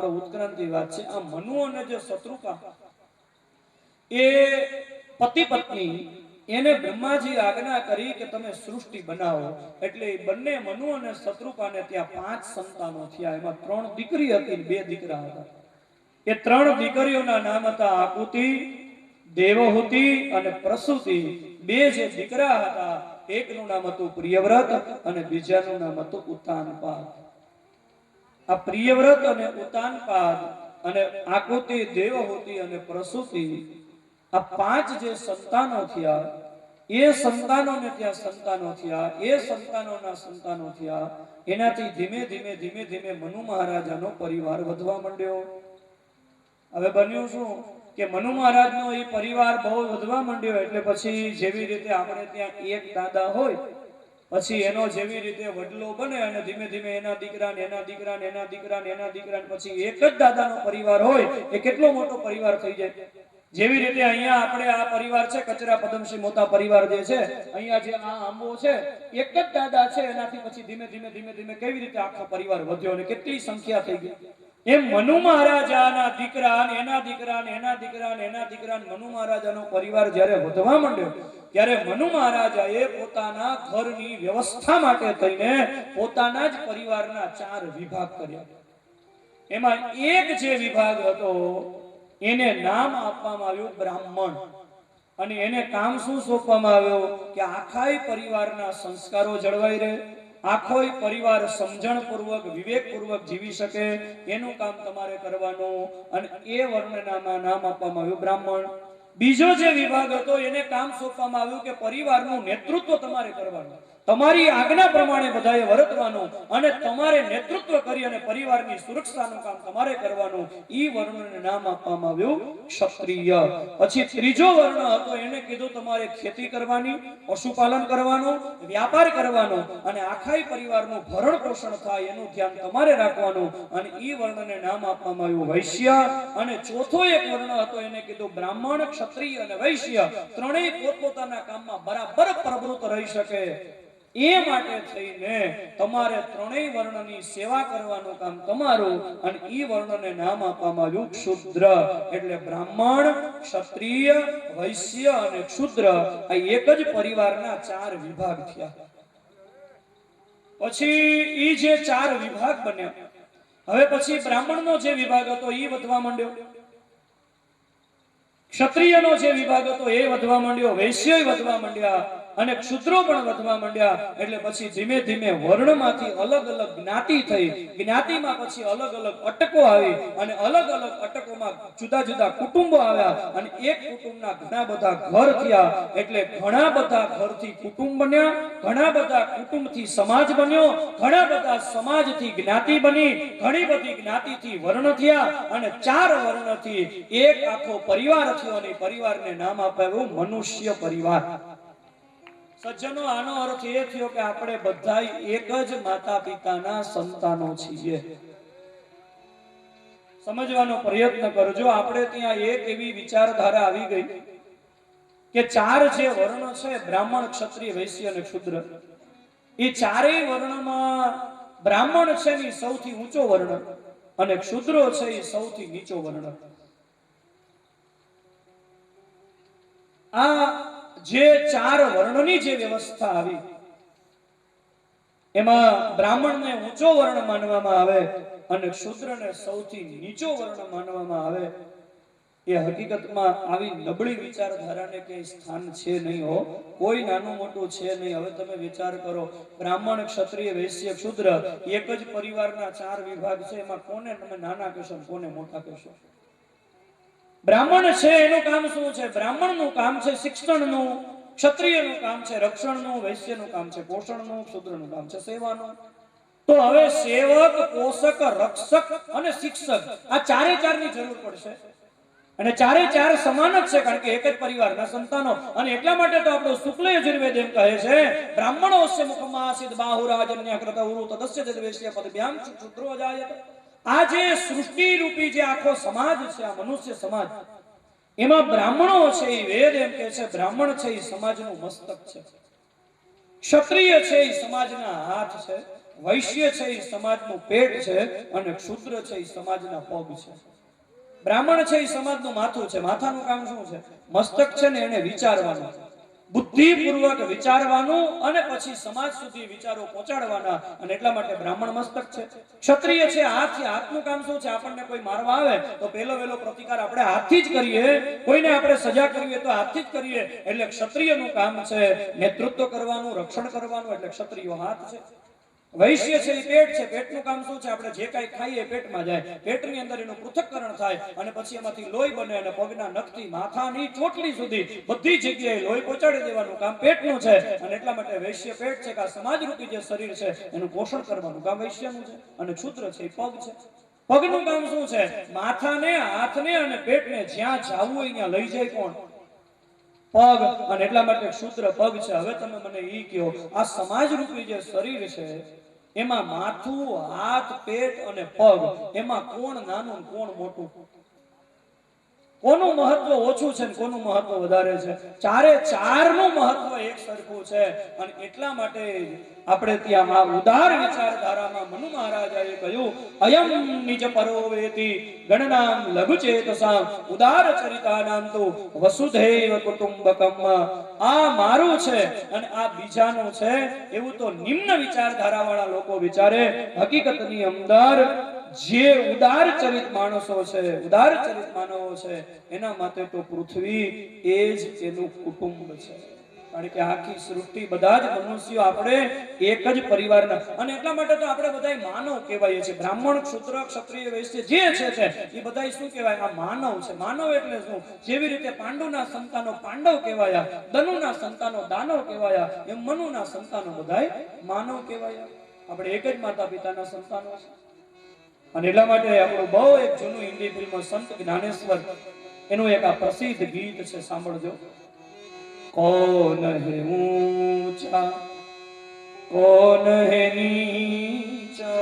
ઉત્ક્રાંતિ વાત છે। આ મનુ અને જે શત્રુપા એ પતિ પત્ની એને બ્રહ્માજી આજ્ઞા કરી કે તમે સૃષ્ટિ બનાવો, એટલે બંને મનુ અને શત્રુપાને ત્યાં 5 સંતાનો થયા। એમાં 3 દીકરી હતી, 2 દીકરા હતા। એ 3 દીકરીઓના નામ હતા આકુતિ, દેવહૂતિ અને પ્રસૂતિ। 2 જે દીકરા હતા, એકનું નામ હતું પ્રિયવ્રત અને બીજાનું નામ હતું ઉત્તાનપાદ। આ પ્રિયવ્રત અને ઉત્તાનપાદ અને આકુતિ, દેવહૂતિ અને પ્રસૂતિ, આ 5 જે સંતાનો થયા, એ સંતાનોને ત્યાં સંતાનો થયા, એ સંતાનોના સંતાનો થયા। એનાથી ધીમે ધીમે ધીમે ધીમે મનુ મહારાજાનો પરિવાર વધવા માંડ્યો। હવે બન્યું શું કે મનુ મહારાજનો એ પરિવાર બહુ વધવા માંડ્યો, એટલે પછી જેવી રીતે આપણે ત્યાં એક દાદા હોય, પછી એનો જેવી રીતે વડલો બને અને ધીમે ધીમે એના દીકરા ને એના દીકરા ને એના દીકરા ને એના દીકરા ને પછી એક જ દાદાનો પરિવાર હોય, એ કેટલો મોટો પરિવાર થઈ જાય। જેવી રીતે અહીંયા આપણે આ પરિવાર છે, કચરા પદમસિંહ મોટા પરિવાર જે છે, અહીંયા જે આ આંબો છે, એક જ દાદા છે, એનાથી પછી ધીમે ધીમે ધીમે ધીમે કેવી રીતે આખો પરિવાર વધ્યો અને કેટલી સંખ્યા થઈ ગઈ। એમ મનુ મહારાજાના દીકરા ને એના દીકરા ને એના દીકરા ને એના દીકરા ને મનુ મહારાજાનો પરિવાર જ્યારે વધવા માંડ્યો, ત્યારે મનુ મહારાજાએ પોતાના ઘરની વ્યવસ્થા માટે થઈને પોતાના જ પરિવારના 4 વિભાગ કર્યા। એમાં એક જે વિભાગ હતો એને નામ આપવામાં આવ્યું બ્રાહ્મણ, અને એને કામ શું સોંપવામાં આવ્યો કે આખાય પરિવારના સંસ્કારો જળવાઈ રહે, આખોય પરિવાર સમજણપૂર્વક વિવેકપૂર્વક જીવી શકે, એનું કામ તમારે કરવાનું, અને એ વર્ણનામાં નામ આપવામાં આવ્યું બ્રાહ્મણ। બીજો જે વિભાગ હતો એને કામ સોંપવામાં આવ્યું કે પરિવારનું નેતૃત્વ તમારે કરવાનું, તમારી આજ્ઞા પ્રમાણે બધાએ વર્તવાનું, અને તમારે નેતૃત્વ કરી અને પરિવારની સુરક્ષાનું કામ તમારે કરવાનું। ઈ વર્ણને નામ આપવામાં આવ્યું ક્ષત્રિય। પછી ત્રીજો વર્ણ હતો, એને કીધું તમારે ખેતી કરવાની, પશુપાલન કરવાનું, વ્યાપાર કરવાનો, અને આખાય પરિવારનું ભરણ પોષણ થાય એનું ધ્યાન તમારે રાખવાનું, અને ઈ વર્ણને નામ આપવામાં આવ્યું વૈશ્ય। અને ચોથો એક વર્ણ હતો, એને કીધું બ્રાહ્મણ, ક્ષત્રિય અને વૈશ્ય ત્રણેય પોતપોતાના કામમાં બરાબર પ્રવૃત્ત રહી શકે, એ માટે થઈને તમારે ત્રણેય વર્ણની સેવા કરવાનું કામ તમારું, અને ઈ વર્ણને નામ આપવામાં આવ્યું ક્ષુદ્ર। એટલે બ્રાહ્મણ, ક્ષત્રિય, વૈશ્ય અને ક્ષુદ્ર આ એક જ પરિવારના 4 વિભાગ થયા। પછી ઈ જે 4 વિભાગ બન્યા, હવે પછી બ્રાહ્મણનો જે વિભાગ હતો ઈ વધવા માંડ્યો, ક્ષત્રિયનો જે વિભાગ હતો એ વધવા માંડ્યો, વૈશ્ય વધવા માંડ્યા અને ક્ષુદ્રો પણ વધવા માંડ્યા। એટલે પછી ધીમે ધીમે વર્ણમાંથી અલગ અલગ જ્ઞાતિ થઈ, જ્ઞાતિમાં પછી અલગ અલગ અટકો આવી, અને અલગ અલગ અટકોમાં જુદા જુદા કુટુંબો આવ્યા, અને એક કુટુંબના ઘણા બધા ઘર થયા। એટલે ઘણા બધા ઘરથી કુટુંબ બન્યા, ઘણા બધા કુટુંબથી સમાજ બન્યો, ઘણા બધા સમાજથી જ્ઞાતિ બની, ઘણી બધી જ્ઞાતિથી વર્ણ થયા, અને 4 વર્ણથી એક આખો પરિવાર થયો, અને પરિવારને નામ આપ્યું મનુષ્ય પરિવાર। સજ્જનો, આનો અર્થ એ થયો કે આપણે બધા એક જ માતા પિતાના સંતાનો છીએ। સમજવાનો પ્રયત્ન કરજો। આપણે ત્યાં એક એવી વિચારધારા આવી ગઈ કે 4 જે વર્ણ છે, બ્રાહ્મણ, ક્ષત્રિય, વૈશ્ય અને ક્ષુદ્ર, એ ચારેય વર્ણમાં બ્રાહ્મણ છે એ સૌથી ઊંચો વર્ણ, અને ક્ષુદ્રો છે એ સૌથી નીચો વર્ણ। આ જે 4 વર્ણની જે વ્યવસ્થા આવી, એમાં બ્રાહ્મણને ઊંચો વર્ણ માનવામાં આવે અને ક્ષુદ્રને સૌથી નીચો વર્ણ માનવામાં આવે। એ હકીકતમાં આવી નબળી વિચારધારાને કઈ સ્થાન છે નહીં હો, કોઈ નાનું મોટું છે નહીં। હવે તમે વિચાર કરો, બ્રાહ્મણ, ક્ષત્રિય, વૈશ્ય, ક્ષુદ્ર એક જ પરિવારના 4 વિભાગ છે, એમાં કોને તમે નાના કહેશો, કોને મોટા કહેશો? બ્રાહ્મણ છે એનું કામ શું છે? બ્રાહ્મણનું કામ છે શિક્ષણનું, ક્ષત્રિયનું કામ છે રક્ષણનું, વૈશ્યનું કામ છે પોષણનું, ક્ષુદ્રનું કામ છે સેવાનું। તો હવે સેવક, પોષક, રક્ષક અને શિક્ષક આ 4 ની જરૂર પડશે, અને 4 સમાન જ છે, કારણ કે એક જ પરિવારના સંતાનો। અને એટલા માટે તો આપણો શુક્લ યજુર્વેદ એમ કહે છે, બ્રાહ્મણોસ્ય મુખમાસિદ બાહુરાજન્યકૃત ઉરુ તદસ્ય તદ્વૈશ્ય પદભ્યામ ક્ષુદ્રો અજાયત। આ જે સૃષ્ટિ રૂપી જે આખો સમાજ છે, આ મનુષ્ય સમાજ, એમાં બ્રાહ્મણો છે એ વેદ એમ કહે છે બ્રાહ્મણ છે એ સમાજનું મસ્તક છે, ક્ષત્રિય છે એ સમાજના હાથ છે, વૈશ્ય છે એ સમાજનું પેટ છે અને ક્ષુદ્ર છે એ સમાજના પગ છે. બ્રાહ્મણ છે એ સમાજનું માથું છે. માથાનું કામ શું છે? મસ્તક છે ને એને વિચારવાનું, બુદ્ધિપૂર્વક વિચારવાનું અને પછી સમાજ સુધી વિચારો પહોંચાડવાના, અને એટલા માટે બ્રાહ્મણ મસ્તક છે. ક્ષત્રિય છે હાથ. હાથનું કામ શું છે? આપણને કોઈ મારવા આવે તો પહેલો વહેલો પ્રતિકાર આપણે હાથથી જ કરીએ. કોઈને આપણે સજા કરવી તો હાથથી જ કરીએ. એટલે ક્ષત્રિયનું કામ છે નેતૃત્વ કરવાનું, રક્ષણ કરવાનું, એટલે ક્ષત્રિયો હાથ છે. વૈશ્ય છે એ પેટ છે. પેટનું કામ શું છે? આપણે જે કાંઈ ખાઈએ પેટમાં જાય, પેટની અંદર એનું પૃથ્થકરણ થાય અને પછી એમાંથી લોહી બને અને પગના નખથી માથાની ચોટલી સુધી બધી જગ્યાએ લોહી પહોંચાડી દેવાનું કામ પેટનું છે. અને એટલા માટે વૈશ્ય પેટ છે કે આ સમાજરૂપી જે શરીર છે એનું પોષણ કરવાનું કામ વૈશ્યનું છે. અને ક્ષુદ્ર છે એ પગ છે. પગનું કામ શું છે? માથાને, હાથને અને પેટને જ્યાં જાવું હોય ત્યાં લઈ જાય કોણ? પગ. અને એટલા માટે ક્ષુદ્ર પગ છે. હવે તમે મને ઈ કહો, આ સમાજરૂપી જે શરીર છે એમાં માથું, હાથ, પેટ અને પગ, એમાં કોણ નાનું કોણ મોટું? કોનું મહત્વ ઓછું છે ને કોનું મહત્વ વધારે છે? ચારે ચારનું મહત્વ એક સરખું છે. અને એટલા માટે આપણે ત્યાં આ ઉદાર વિચારધારામાં મનુ મહારાજાએ કહ્યું, અયમ નિજ પરો વેતિ ગણનામ લઘુચેતસામ ઉદાર ચરિતાનામ તો વસુધૈવ કુટુંબકમ. આ મારું છે અને આ બીજાનું છે એવું તો નિમ્ન વિચારધારાવાળા લોકો વિચારે. હકીકતની અંદર જે ઉદાર ચરિત માણસો છે, ઉદાર ચરિત માનવો છે, એના માટે તો પૃથ્વી એ જ એનું કુટુંબ છે. કારણ કે આખી સૃષ્ટિ, બધા જ મનુષ્યો આપણે એક જ પરિવારના. અને એટલા માટે તો આપણે બધા માનવ કહેવાય છે. બ્રાહ્મણ, ક્ષુદ્ર, ક્ષત્રિય, વૈશ્ય જે છે એ બધા શું કહેવાય? આ માનવ છે. માનવ એટલે શું? જેવી રીતે પાંડુના સંતાનો પાંડવ કહેવાયા, દનુના સંતાનો દાનવ કહેવાયા, એમ મનુના સંતાનો બધાય માનવ કહેવાયા. આપણે એક જ માતા પિતાના સંતાનો છે. અને એટલા માટે આપણું બહુ એક જૂનું હિન્દી ફિલ્મ સંત જ્ઞાનેશ્વર, એનું એક આ પ્રસિદ્ધ ગીત છે, સાંભળજો. कौन है ऊंचा कौन है नीचा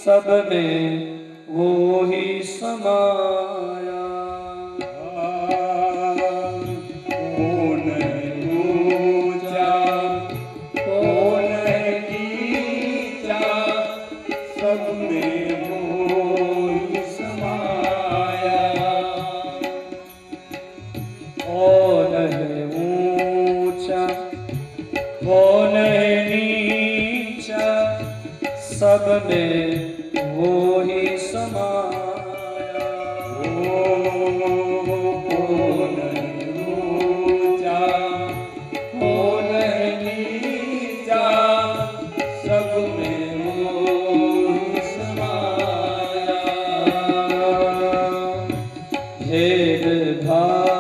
सब में वो ही समाया. कौन है ऊंचा कौन है नीचा सब में वो ही समाया. कौन है ऊंचा कौन है नीचा सब में वो ही समाया. कौन है ऊंचा कौन है नीचा सब में वो ही समाया. भेद भाव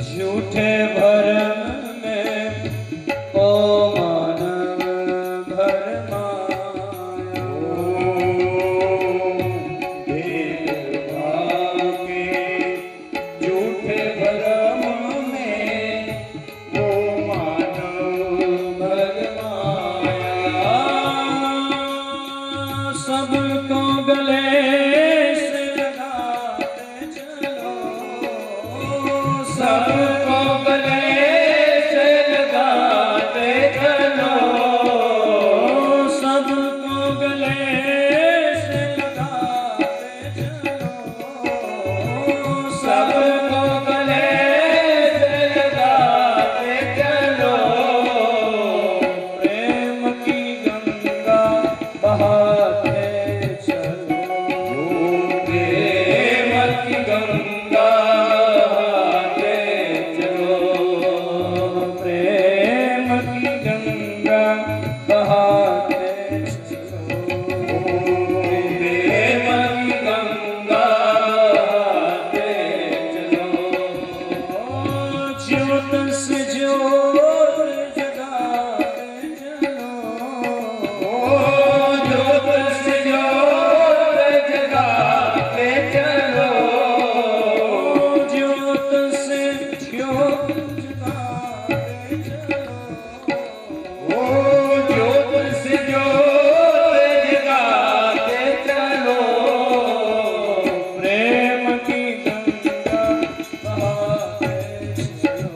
झूठे भरम में ओ मानव भरमाया. भेदभाव के झूठे भरम में ओ मानव भरमाया. सबको गले से लगाते चलो, सबको गले से लगाते चलो, सबको गले से लगाते चलो, सबको गले से लगाते चलो. प्रेम की गंगा बहाते चलो, प्रेम की गंगा बहाते चलो, प्रेम की गंगा बहाते चलो, प्रेम की गंगा बहाते चलो. ज्योत से ज्योत जगाते चलो, ज्योत से ज्योत जगाते चलो, ज्योत से ज्योत जगाते चलो, ज्योत से ज्योत जगाते चलो. प्रेम की गंगा बहाते चलो,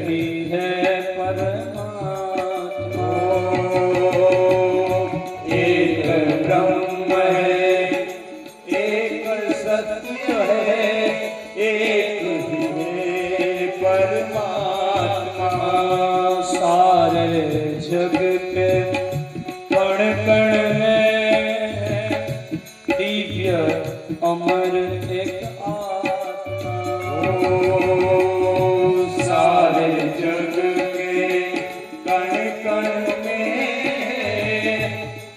ही है परमात्मा, एक ब्रह्म है, एक सत्य है, एक ही है परमात्मा। सारे जग के कण कण में दिव्य अमर एक आत्मा। सारे जग के कण कण में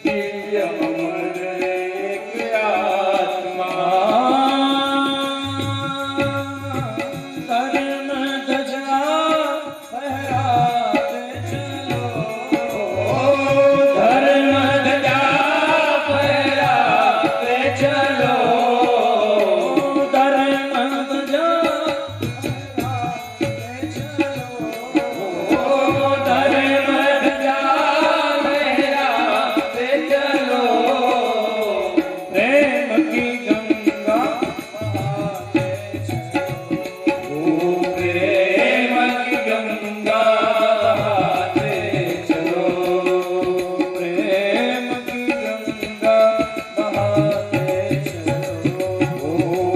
दिव्य अमर एक आत्मा। धर्म ध्वजा फहराते चलो, धर्म ध्वजा फहराते चलो, धर्म ध्वजा फहराते चलो, धर्म ध्वजा फहराते चलो। प्रेम की गंगा बहाते चलो, प्रेम की गंगा बहाते चलो, प्रेम की गंगा बहाते चलो,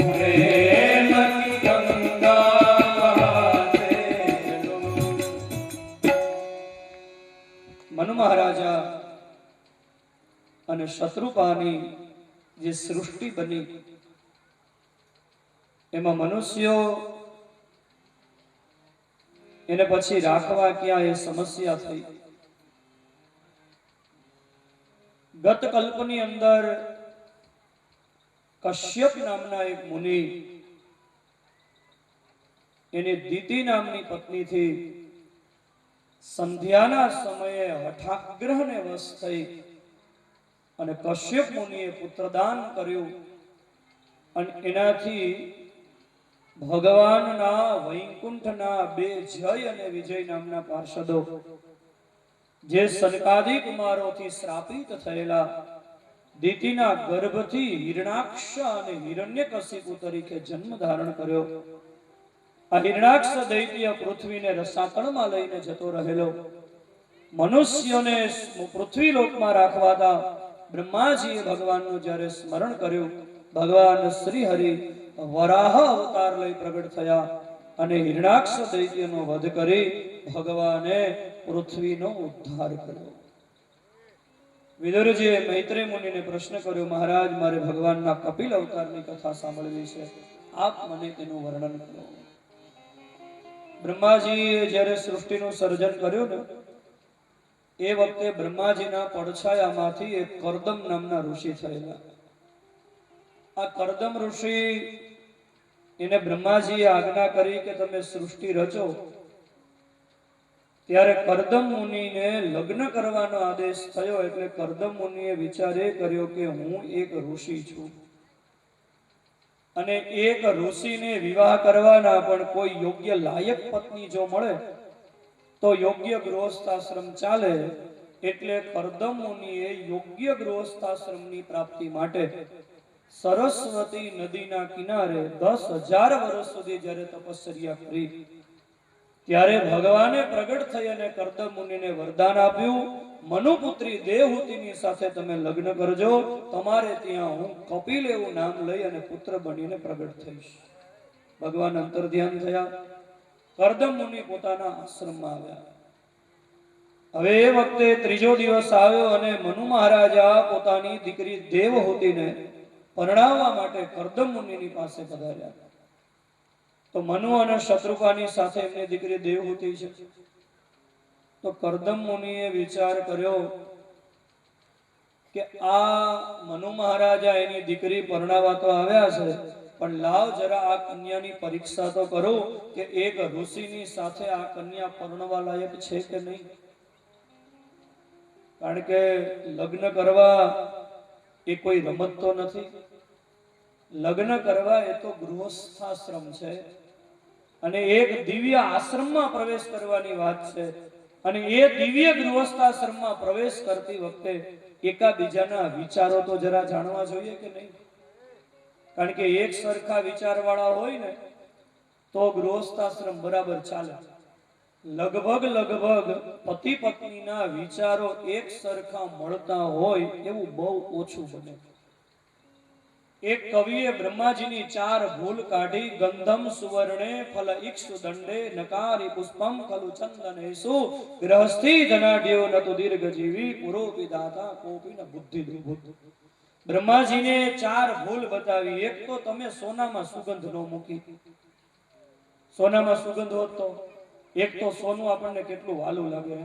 प्रेम की गंगा बहाते चलो। મનુ મહારાજા અને શત્રુપાની જે સૃષ્ટિ બની એમાં મનુષ્યો એને પછી રાખવા ક્યાં એ સમસ્યા થઈ। ગત કલ્પની અંદર કશ્યપ નામના એક મુનિ એની દિતિ નામની પત્નીથી સંધ્યાના સમયે હઠાગ્રહને વશ થઈ અને કશ્યપ મુનિએ પુત્રદાન કર્યું અને એનાથી ભગવાનના વૈકુંઠના બે જય અને વિજય નામના પાર્ષદો જે સનકાદિ કુમારોથી શ્રાપિત થયેલા દિતિના ગર્ભથી હિરણાક્ષ અને હિરણ્યકશિપુ તરીકે જન્મ ધારણ કર્યો। આ હિરણાક્ષ દૈત્ય પૃથ્વીને રસાતળમાં લઈને જતો રહેલો। મનુષ્યોને પૃથ્વી લોકમાં રાખવાતા બ્રહ્માજીએ ભગવાનનું જ્યારે સ્મરણ કર્યું, ભગવાન શ્રી હરિ વરાહ અવતાર લઈ પ્રગટ થયા અને હિરણાક્ષ દૈત્યનો વધ કરી ભગવાને પૃથ્વીનો ઉદ્ધાર કર્યો। વિદુરજીએ મૈત્રેય મુનિને પ્રશ્ન કર્યો, મહારાજ મારે ભગવાનના કપિલ અવતારની કથા સાંભળવી છે, આપ મને તેનું વર્ણન કરો। બ્રહ્માજીએ જ્યારે સૃષ્ટિનું સર્જન કર્યું ને એ વખતે બ્રહ્માજીના પડછાયામાંથી એક કરદમ નામના ઋષિ થયેલા। આ કરદમ ઋષિ એને બ્રહ્માજીએ આજ્ઞા કરી કે તમે સૃષ્ટિ રચો, ત્યારે કરદમ મુનિને લગ્ન કરવાનો આદેશ થયો। એટલે કરદમ મુનિએ વિચાર એ કર્યો કે હું એક ઋષિ છું અને એક ઋષિને વિવાહ કરવાના પણ કોઈ યોગ્ય લાયક પત્ની જો મળે તો યોગ્ય ગૃહસ્થાશ્રમ ચાલે। એટલે કરદમ મુનિએ યોગ્ય ગૃહસ્થાશ્રમની પ્રાપ્તિ માટે સરસ્વતી નદીના કિનારે 10,000 વર્ષ સુધી જ્યારે તપશ્ચર્યા કરી ત્યારે ભગવાને પ્રગટ થઈ અને કરદમ મુનિને વરદાન આપ્યું, મનુપુત્રી દેવહૂતિની સાથે તમે લગ્ન કરજો, તમારે ત્યાં હું કપિલ એવું નામ લઈ અને પુત્ર બનીને પ્રગટ થઈશ। ભગવાન અંતર્ધ્યાન થયા, કરદમ મુનિ પોતાના આશ્રમમાં આવ્યા। હવે એ વખતે ત્રીજો દિવસ આવ્યો અને મનુ મહારાજા પોતાની દીકરી દેવહૂતિને પરણાવવા માટે કરદમ મુનિની પાસે પધાર્યા। તો મનુ અને શત્રુપાની સાથે એમની દીકરી દેવહૂતિ છે। તો કરદમ મુનિએ વિચાર કર્યો કે આ મનુ મહારાજા એની દીકરી પરણાવવા તો આવ્યા છે, પણ લાવ જરા આ કન્યાની પરીક્ષા તો કરો કે એક ઋષિની સાથે આ કન્યા પરણવા લાયક છે કે નહીં। કારણ કે લગ્ન કરવા એ કોઈ રમત તો નથી, લગ્ન કરવા એ તો ગૃહસ્થાશ્રમ છે અને એક દિવ્ય આશ્રમમાં પ્રવેશ કરવાની વાત છે। અને એ દિવ્ય ગૃહસ્થાશ્રમમાં પ્રવેશ કરતી વખતે એકાબીજાના વિચારો તો જરા જાણવા જોઈએ કે નહીં। કારણ કે એક સરખા વિચારવાળા હોય ને તો ગૃહસ્થાશ્રમ બરાબર ચાલે। લગભગ પતિ પત્નીના વિચારો એક સરખા મળતા હોય એવું બહુ ઓછું બને. એક કવિએ બ્રહ્માજીની 4 ભૂલ કાઢી. ગંધમ સુવર્ણે ફલ ઇક્ષુ દંડે નકારી પુષ્પમ ખલુ ચંદનેસુ ગ્રહસ્થી ધનાઢ્યો નતુ દીર્ઘ જીવી પુરો વિધાતા કોપી ન બુદ્ધિ દુર્બુદ્ધ. બ્રહ્માજીને 4 ભૂલ બતાવી. એક તો તમે સોનામાં સુગંધ ન મૂકી. સોનામાં સુગંધ હોત તો એક તો સોનું આપણને કેટલું વાલું લાગે,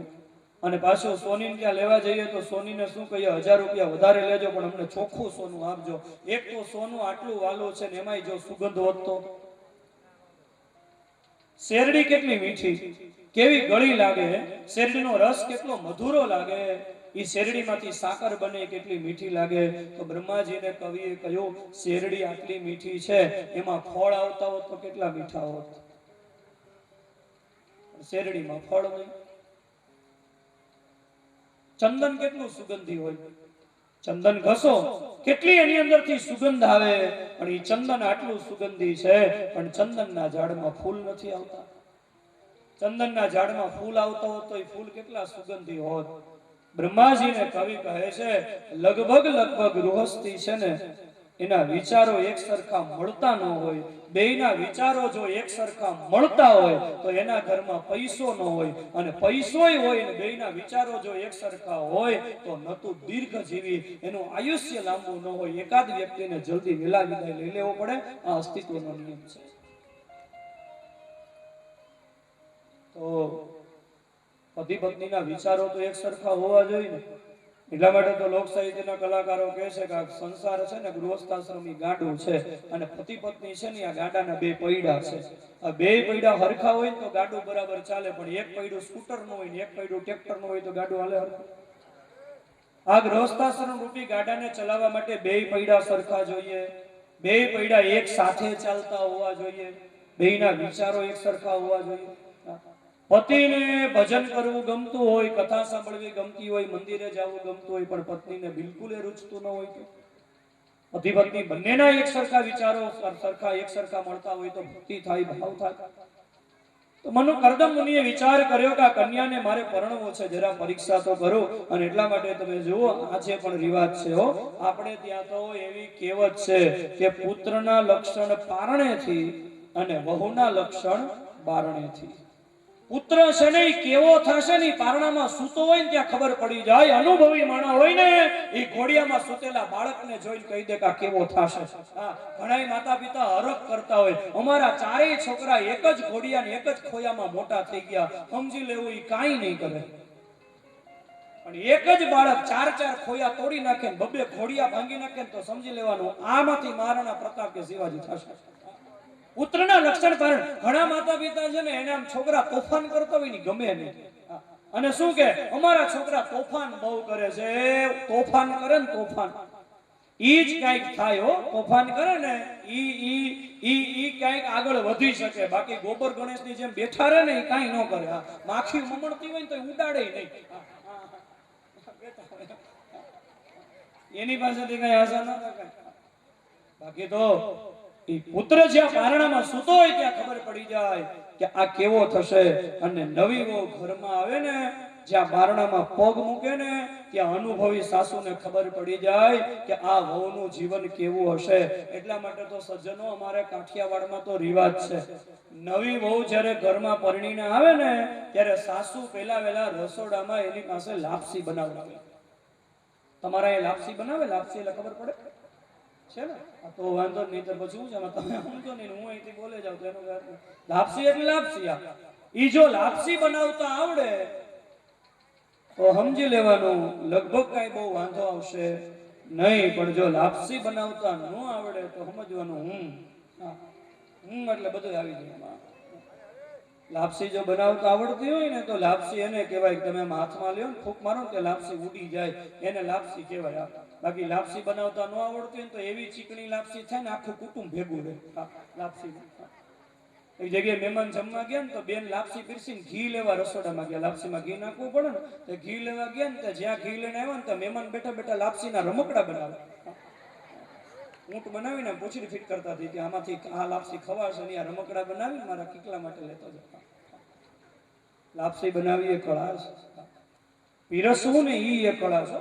અને પાછું સોનીને ત્યાં લેવા જઈએ તો સોનીને શું કહીએ, 1000 રૂપિયા વધારે લેજો પણ અમને ચોખ્ખું સોનું આપજો. એક તો સોનું આટલું વાલું છે ને એમાંય જો સુગંધ હોત તો. શેરડી કેટલી મીઠી, કેવી ગળી લાગે, શેરડીનો રસ કેટલો મધુરો લાગે, ઈ શેરડીમાંથી સાકર બને કેટલી મીઠી લાગે. તો બ્રહ્માજીને કવિએ કહ્યું શેરડી આટલી મીઠી છે, એમાં ફળ આવતા હોત તો કેટલા મીઠા હોત. શેરડીમાં ફળ નહીં. ચંદન કેટલું સુગંધી હોય, ચંદન ઘસો કેટલી એની અંદરથી સુગંધ આવે, પણ એ ચંદન આટલું સુગંધી છે પણ ચંદનના ઝાડમાં ફૂલ નથી આવતા. ચંદનના ઝાડમાં ફૂલ આવતા હોત તો એ ફૂલ કેટલા સુગંધી હોત. બ્રહ્માજીને કવિ કહે છે લગભગ ગૃહસ્થી છે ને એના વિચારો એક સરખા મળતા ન હોય. બેયના વિચારો જો એક સરખા મળતા હોય તો એના ઘરમાં પૈસો ન હોય, અને પૈસોય હોય ને બેયના વિચારો જો એક સરખા હોય તો નતું દીર્ઘ જીવી, એનું આયુષ્ય લાંબુ ન હોય. એકાદ વ્યક્તિને જલ્દી વેલા વિદાય લઈ લેવો પડે. આ અસ્તિત્વનો નિયમ છે. તો પતિ પત્નીના વિચારો તો એક સરખા હોવા જોઈએ. એટલા માટે તો લોક સાહિત્યના કલાકારો કહે છે કે આ સંસાર છે ને ગૃહસ્થાશ્રમી ગાડું છે, અને પતિ પત્ની છે ને આ ગાડાના 2 પૈડા છે. આ 2 પૈડા હરખા હોય તો ગાડું બરાબર ચાલે, પણ એક પૈડું સ્કૂટર નું હોય ને એક પૈડું ટ્રેક્ટર નું હોય તો ગાડું હાલે હરખું? આ ગૃહસ્થાશ્રમ રૂપી ગાડાને ચલાવવા માટે 2 પૈડા સરખા જોઈએ, 2 પૈડા એક સાથે ચાલતા હોવા જોઈએ, બેયના વિચારો એક સરખા હોવા જોઈએ. પતિને ભજન કરવું ગમતું હોય, કથા સાંભળવી ગમતી હોય, મંદિરે જવું ગમતું હોય, પણ પત્નીને બિલકુલ એ રૂચતું ન હોય તો પતિ પત્ની બંનેના એક સરખા વિચારો સરખા એક સરખા મળતા હોય તો ભક્તિ થાય, ભાવ થાય. તો મનુ કરદમ મુનિએ વિચાર કર્યો કે આ કન્યાને મારે પરણવો છે, જરા પરીક્ષા તો કરો. અને એટલા માટે તમે જુઓ આજે પણ રિવાજ છે હો, આપણે ત્યાં તો એવી કહેવત છે કે પુત્રના લક્ષણ પારણેથી અને વહુના લક્ષણ બારણેથી. પુત્ર છે ને કેવો થશે ને પારણામાં સૂતો હોય ને ત્યાં ખબર પડી જાય. અનુભવી માણસ હોય ને એ ઘોડિયામાં સૂતેલા બાળકને જોઈને કહી દે કે કેવો થશે. ઘણા માતા પિતા હરખ કરતા હોય, અમારા 4 છોકરા એક જ ઘોડિયા ને એક જ ખોયામાં મોટા થઈ ગયા, સમજી લેવું એ કાંઈ નહીં કરે. પણ એક જ બાળક 4 ખોયા તોડી નાખે ને 2 ઘોડિયા ભાંગી નાખે તો સમજી લેવાનું આમાંથી મહારાણા પ્રતાપ કે શિવાજી થશે. પુત્રના લક્ષણ કારણ ઘણા માતા પિતા છે ને એને આમ છોકરા તોફાન કરતો હોય ને ગમે નહીં, અને શું કે અમારા છોકરા તોફાન બહુ કરે છે. તોફાન કરે ને તોફાન ઈ જ કઈક થાય હો. તોફાન કરે ને ઈ કઈક આગળ વધી શકે, બાકી ગોબર ગણેશની જેમ બેઠા રહે ને એ કઈ ન કરે. માખી મમણતી હોય ને તો ઉડાડે નહીં, એની પાસેથી કઈ આશા ન થાય. બાકી તો પુત્ર જ્યાં પારણામાં સૂતો હોય ત્યાં ખબર પડી જાય કે આ કેવો થશે. અને નવી વહુ ઘરમાં આવે ને જ્યાં બારણામાં પગ મૂકે ને ત્યાં અનુભવી સાસુને ખબર પડી જાય કે આ વહુનું જીવન કેવું હશે. એટલા માટે તો સજ્જનો અમારે કાઠિયાવાડમાં તો રિવાજ છે, નવી વહુ જ્યારે ઘરમાં પરણીને આવે ને ત્યારે સાસુ પહેલા વહેલા રસોડામાં એની પાસે લાપસી બનાવડાવે. તમારા એ લાપસી બનાવે? લાપસી એટલે ખબર પડે છે ને? તો વાંધો નહીં, તો પછી હું તમે સમજો નહીં, હું અહીંથી બોલે જાઉં તો એનું લાપસી એટલે લાપસી. ઈ જો લાપસી બનાવતા આવડે તો સમજી લેવાનું લગભગ કઈ બહુ વાંધો આવશે નહીં. પણ જો લાપસી બનાવતા ન આવડે તો સમજવાનું હું એટલે બધું આવી જાય. લાપસી જો બનાવતા આવડતી હોય ને તો લાપસી એને કહેવાય કે તમે હાથમાં લ્યો ને ફૂંક મારો ને લાપસી ઉડી જાય, એને લાપસી કહેવાય. બાકી લાપસી બનાવતા ન આવડતી હોય તો એવી ચીકણી લાપસી થાય ને આખું કુટુંબ ભેગું રહે. લાપસી એક જગ્યાએ મહેમાન જમવા ગયા ને તો બેન લાપસી પીરસીને ઘી લેવા રસોડામાં ગયા. લાપસીમાં ઘી નાખવું પડે ને તો ઘી લેવા ગયા ને તો જ્યાં ઘી લઈને આવ્યા ને તો મહેમાન બેઠા બેઠા લાપસીના રમકડા બનાવે. ઊંટ બનાવીને પૂછડી ફિટ કરતા હતી કે આમાંથી આ લાપસી ખવાશે ને આ રમકડા બનાવીને મારા કીકલા માટે લેતો જતા. લાપસી બનાવી એ કળા છે, પીરસવું ને ઈ એક કળા છે.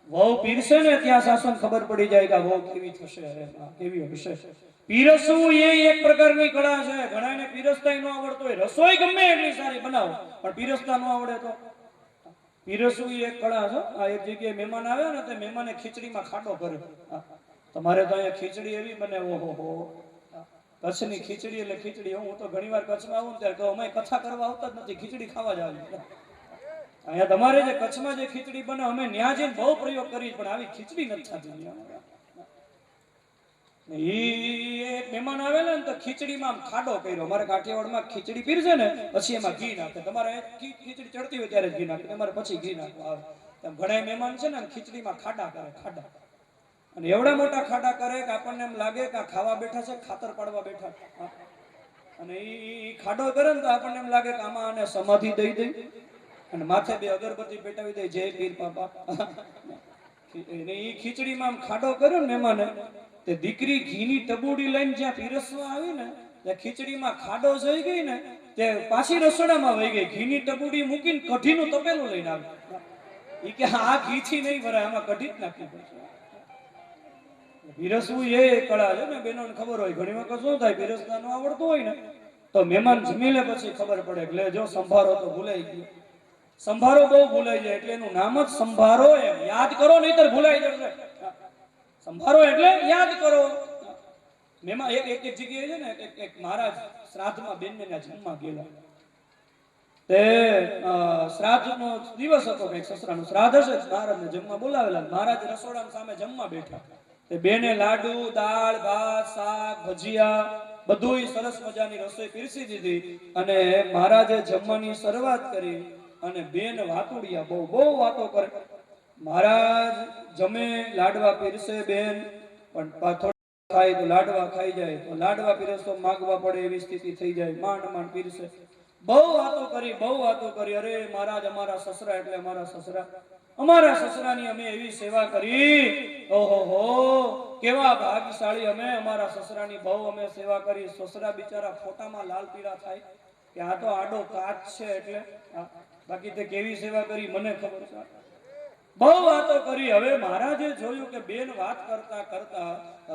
વહુ પીરસે ને ત્યાં સાસુને ખબર પડી જાય કે વહુ કેવી થશે, કેવી હશે. પીરસવું એ એક પ્રકારની કળા છે. ઘણાને પીરસતા ન આવડતો હોય, રસોઈ ગમે એટલી સારી બનાવો પણ પીરસતા ન આવડે તો પીરસવું એક કળા છે. આ એક જગ્યાએ મહેમાન આવે ને તો મહેમાને ખીચડીમાં ખાડો કર્યો. તમારે તો અહીંયા ખીચડી એવી બને, ઓહો, કચ્છની ખીચડી એટલે ખીચડી. હું તો ઘણી વાર કચ્છમાં આવું ત્યારે કહું અમે કથા કરવા આવતા જ નથી, ખીચડી ખાવા જ આવીએ. અહીંયા તમારે જે કચ્છમાં જે ખીચડી બને અમે ન્યા જઈને બહુ પ્રયોગ કરી પણ આવી ખીચડી નથી થતી. એક મહેમાન આવેલા ને તો ખીચડીમાં ખાડો કર્યો. અમારે કાઠિયાવાડમાં ખીચડી પીરસે ને પછી એમાં ઘી નાખે. તમારે ખીચડી ચડતી હોય ત્યારે ઘી નાખે, તમારે પછી ઘી નાખવા આવે. ઘણા મહેમાન છે ને ખીચડીમાં ખાડા કરે, ખાડા, અને એવડા મોટા ખાડા કરે કે આપણને એમ લાગે કે આ ખાવા બેઠા છે, ખાતર પાડવા બેઠા. અને ઈ ખાડો કરે ને તો આપણને એમ લાગે કે આમાં આને સમાધિ દઈ દઈ અને માથે બે અગરબત્તી પેટાવી દે, જય પીર બાપા. ઈ ખીચડીમાં ખાડો કર્યો ને મહેમાને, તે દીકરી ઘીની ટબુડી લઈને જ્યાં પીરસવા આવી ને ત્યાં ખીચડીમાં ખાડો જઈ ગઈ ને તે પાછી રસોડામાં વહી ગઈ. ઘીની ટબુડી મૂકીને કઢીનું તપેલું લઈને આવી. ઈ કે આ ઘીથી નહીં ભરાય, આમાં કઢી જ નાખી પડશે. પીરસવું એ કળા છે ને બેનોને ખબર હોય. ઘણી વખત શું થાય, પીરસતા ન આવડતું હોય ને તો મહેમાન જમી લે પછી ખબર પડે કે લે જો સંભારો તો ભૂલાઈ ગયો. સંભારો બહુ ભૂલાઈ જાય એટલે એનું નામ જ સંભારો. એમ યાદ કરો નહીતર ભૂલાઈ જશે. સંભારો એટલે યાદ કરો. મહેમાન એક જગ્યાએ છે ને એક મહારાજ શ્રાદ્ધમાં બેનને જમવા ગયેલા. તે શ્રાદ્ધનો દિવસ હતો, કઈક સસરાનું શ્રાદ્ધ હશે, મહારાજને જમવા બોલાવેલા. મહારાજ રસોડા સામે જમવા બેઠા. તે બેને લાડુ, દાળ, ભાત, શાક, ભજીયા બધું સરસ મજાની રસોઈ પીરસી દીધી અને મહારાજે જમવાની શરૂઆત કરી. અને બેન વાતુડિયા બહુ વાતો કરે. મહારાજ જમે, લાડવા પીરસે બેન, પણ ખાય તો લાડવા ખાઈ જાય, તો લાડવા પીરસો માગવા પડે એવી સ્થિતિ થઈ જાય. માંડ પીરસે. બહુ વાતો કરી. અરે મહારાજ અમારા સસરા એટલે અમારા સસરા, અમારા સસરાની અમે એવી સેવા કરી, ઓહો કેવા ભાગ્યશાળી અમે, અમારા સસરાની બહુ અમે સેવા કરી. સસરા બિચારા ફોટામાં લાલ પીળા થાય કે આ તો આડો કાચ છે એટલે, બાકી તે કેવી સેવા કરી મને ખબર છે. બહુ વાતો કરી. હવે મહારાજે જોયું કે બેન વાત કરતા કરતા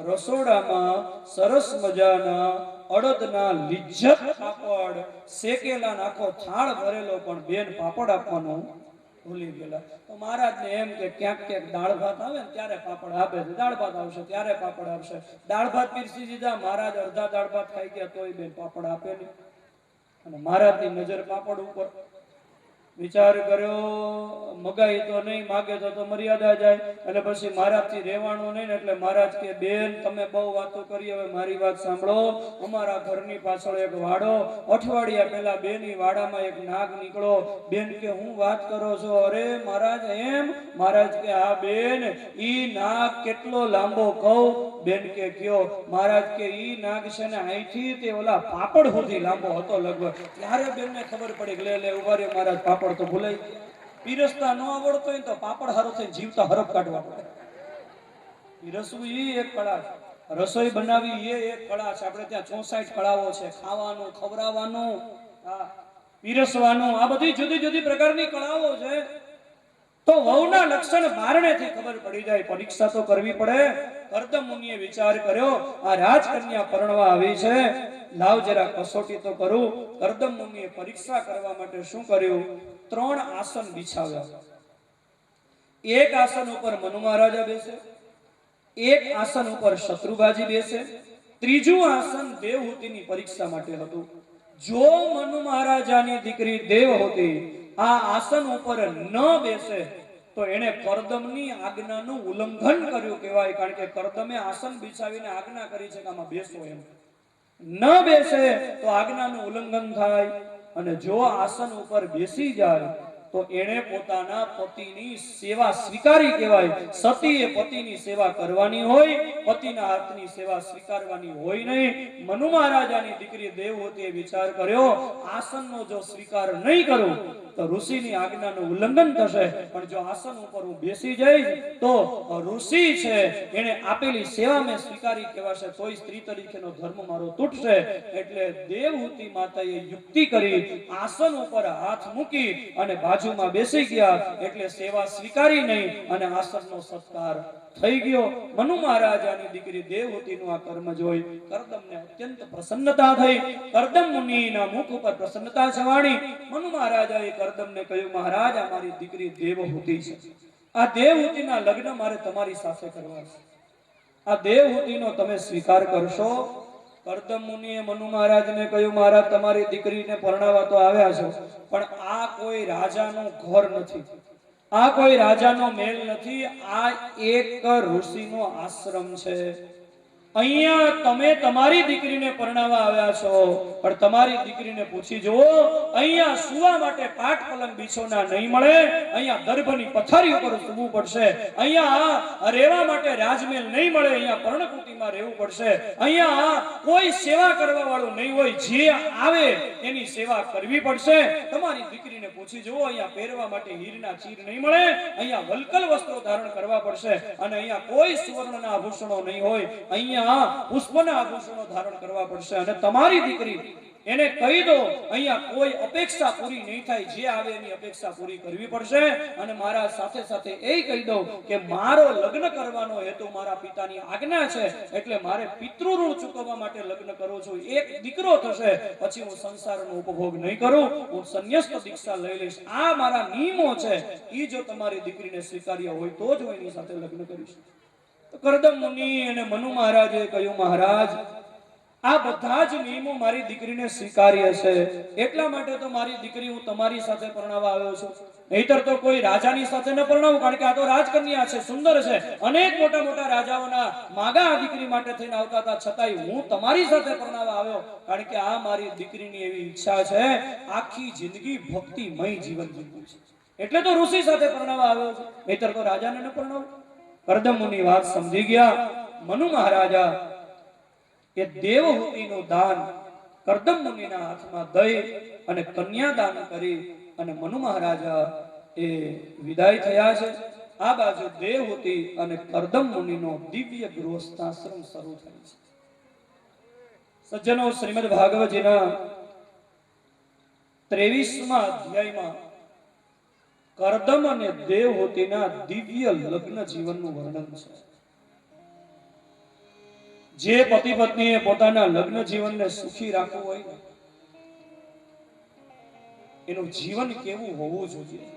રસોડામાં સરસ મજાના અડદના લિજ્જત પાપડ શેકેલા નાખો થાળ ભરેલો, પણ બેન પાપડ આપવાનું ભૂલી ગયેલા. તો મહારાજને એમ કે ક્યાંક દાળ ભાત આવે ને ત્યારે પાપડ આપે, દાળ ભાત આવશે ત્યારે પાપડ આપશે. દાળ ભાત પીરસી દીધા, મહારાજ અડધા દાળ ભાત ખાઈ ગયા તોય બેન પાપડ આપે નહીં. અને મહારાજની નજર પાપડ ઉપર. વિચાર કર્યો મગાઈ તો નહીં, માગે તો મર્યાદા જાય. એટલે પછી મહારાજથી રહેવાનું નહીં ને એટલે મહારાજ કે બેન તમે બહુ વાતો કરી, હવે મારી વાત સાંભળો. અમારા ઘરની પાછળ એક વાડો, અઠવાડિયા પહેલા બેની વાડામાં એક નાગ નીકળો. બેન કે હું વાત કરો છો? અરે મહારાજ એમ? મહારાજ કે હા બેન, ઈ નાગ કેટલો લાંબો કહું? બેન કે કયો? મહારાજ કે ઈ નાગ છે ને અહીંથી તે ઓલા પાપડ સુધી લાંબો હતો લગભગ. ત્યારે બેનને ખબર પડી કે લે ઉભા રહ્યો મહારાજ, પાપડ તો ભૂલાઈ ગયા. પીરસતા ન આવડતો હોય તો પાપડ હારો થઈને જીવતા હરફ કાઢવા પડે. પીરસવું એ એક કળા છે. રસોઈ બનાવી એ એક કળા છે. આપણે ત્યાં 64 કળાઓ છે. ખાવાનું, ખવડાવવાનું, પીરસવાનું, આ બધી જુદી જુદી પ્રકારની કળાઓ છે. તો વહુના લક્ષણ બારણેથી ખબર પડી જાય. પરીક્ષા તો કરવી પડે. કરદમ મુનિએ વિચાર કર્યો આ રાજકન્યા પરણવા આવી છે, લાવ જરા કસોટી તો કરું. કરદમ મુનિએ પરીક્ષા કરવા માટે શું કર્યું? 3 આસન બિછાવ્યા. એક આસન ઉપર મનુ મહારાજા બેસે, એક આસન ઉપર શત્રુબાજી બેસે, ત્રીજું આસન દેવહૂતિની પરીક્ષા માટે હતું. જો મનુ મહારાજાની દીકરી દેવહૂતિ આ આસન ઉપર ન બેસે તો એને કરદમની આજ્ઞાનું ઉલ્લંઘન કર્યું કહેવાય. કારણ કે કરદમે આસન બિછાવીને આજ્ઞા કરી છે કે આમાં બેસો. એમ ન બેસે તો આજ્ઞાનું ઉલ્લંઘન થાય. અને જો આસન ઉપર બેસી જાય તો એણે પોતાના પતિની સેવા સ્વીકારી કહેવાય. સતીએ પતિની સેવા કરવાની હોય, પતિના હાથની સેવા સ્વીકારવાની હોય નહીં. મનુ મહારાજાની દીકરી દેવહૂતિએ વિચાર કર્યો, આસનનો જો સ્વીકાર નહીં કરું તો ઋષિની આજ્ઞાનું ઉલ્લંઘન થશે, પણ જો આસન ઉપર હું બેસી જઈશ તો ઋષિ છે એને આપેલી સેવા મેં સ્વીકારી કહેવાશે, તોય સ્ત્રી તરીકેનો ધર્મ મારો તૂટશે. એટલે દેવહૂતિ માતાએ યુક્તિ કરી, આસન ઉપર હાથ મૂકી અને બાજુમાં બેસી ગયા. એટલે સેવા સ્વીકારી નહીં અને આસનનો સત્કાર થઈ ગયો. મનુ મહારાજાની દીકરી દેવહૂતિનું આ કર્મ જોઈ કરદમને અત્યંત પ્રસન્નતા થઈ. કરદમ મુનિના મુખ ઉપર પ્રસન્નતા છવાણી. મનુ મહારાજાએ કરદમને કહ્યું, મહારાજ આ મારી દીકરી દેવહૂતિ છે, આ દેવહૂતિના લગ્ન મારે તમારી સાથે કરવા છે, આ દેવહૂતિનો તમે સ્વીકાર કરશો? કરદમ મુનિએ મનુ મહારાજને કહ્યું, મહારાજ તમારી દીકરીને પરણાવવા તો આવ્યા છો, પણ આ કોઈ રાજાનું ઘર નથી, આ કોઈ રાજાનો મહેલ નથી, આ એક ઋષિનો આશ્રમ છે. અહીંયા તમે તમારી દીકરીને પરણાવવા આવ્યા છો, પણ તમારી દીકરીને પૂછી જુઓ, અહીંયા સુવા માટે પાટ પલંગ બિછોના નહીં મળે, અહીંયા દર્ભની પથારી ઉપર સૂવું પડશે, અહીંયા રહેવા માટે રાજમહેલ નહીં મળે, અહીંયા પર્ણકુટીમાં રહેવું પડશે, અહીંયા કોઈ સેવા કરવા વાળું નહીં હોય, જે આવે એની સેવા કરવી પડશે. તમારી દીકરીને પૂછી જુઓ, અહીંયા પહેરવા માટે હીરના ચીર નહીં મળે, અહીંયા વલકલ વસ્ત્રો ધારણ કરવા પડશે, અને અહીંયા કોઈ સુવર્ણના આભૂષણો નહીં હોય, અહીંયા પુષ્પના આભૂષણો ધારણ કરવા પડશે. અને તમારી દીકરી એને કહી દો, અહીંયા કોઈ અપેક્ષા પૂરી નહીં થાય, જે આવે એની અપેક્ષા પૂરી કરવી પડશે. અને મારા સાથે સાથે એ કહી દઉં કે મારો લગ્ન કરવાનો હેતુ મારા પિતાની આજ્ઞા છે, એટલે મારે પિતૃ ઋણ ચૂકવવા માટે લગ્ન કરું છું. એક દીકરો થશે પછી હું સંસારનો ઉપભોગ નહીં કરું, હું સંન્યસ્ત દીક્ષા લઈ લઈશ. આ મારા નિયમો છે, એ જો તમારી દીકરીને સ્વીકાર્ય હોય તો જ હું એની સાથે લગ્ન કરીશ. કરદમ મુનિ અને મનુ મહારાજે કહ્યું, મહારાજ આ બધા જ નિયમો મારી દીકરીને સ્વીકાર્ય છે, એટલા માટે તો મારી દીકરી હું તમારી સાથે પરણાવવા આવ્યો છું, નહીતર તો કોઈ રાજાની સાથે ન પરણાવું, કારણ કે આ તો રાજકન્યા છે, સુંદર છે, અનેક મોટા મોટા રાજાઓના માગા આ દીકરી માટે થઈને આવતા હતા, છતાંય હું તમારી સાથે પરણાવવા આવ્યો, કારણ કે આ મારી દીકરીની એવી ઈચ્છા છે, આખી જિંદગી ભક્તિમય જીવન જીવવું છે, એટલે તો ઋષિ સાથે પરણાવવા આવ્યો છું, નહીતર તો રાજાને ન પરણાવું. કરદમ મુનિ વાત સમજી ગયા. મનુ મહારાજા એ દેવહૂતિનું દાન કરદમ મુનિના હાથમાં દઈ અને કન્યાદાન કરી અને મનુ મહારાજા એ વિદાય થયા છે. આ બાજુ દેવહૂતિ અને કરદમ મુનિનો દિવ્ય ગૃહસ્થાશ્રમ શરૂ થાય છે. સજ્જનો, શ્રીમદ ભાગવતજીના 23મા અધ્યાયમાં કરદમ અને દેવહૂતિના દિવ્ય લગ્ન જીવનનું વર્ણન છે. જે પતિ પત્નીએ પોતાના લગ્ન જીવનને સુખી રાખવું હોય, એનું જીવન કેવું હોવું જોઈએ.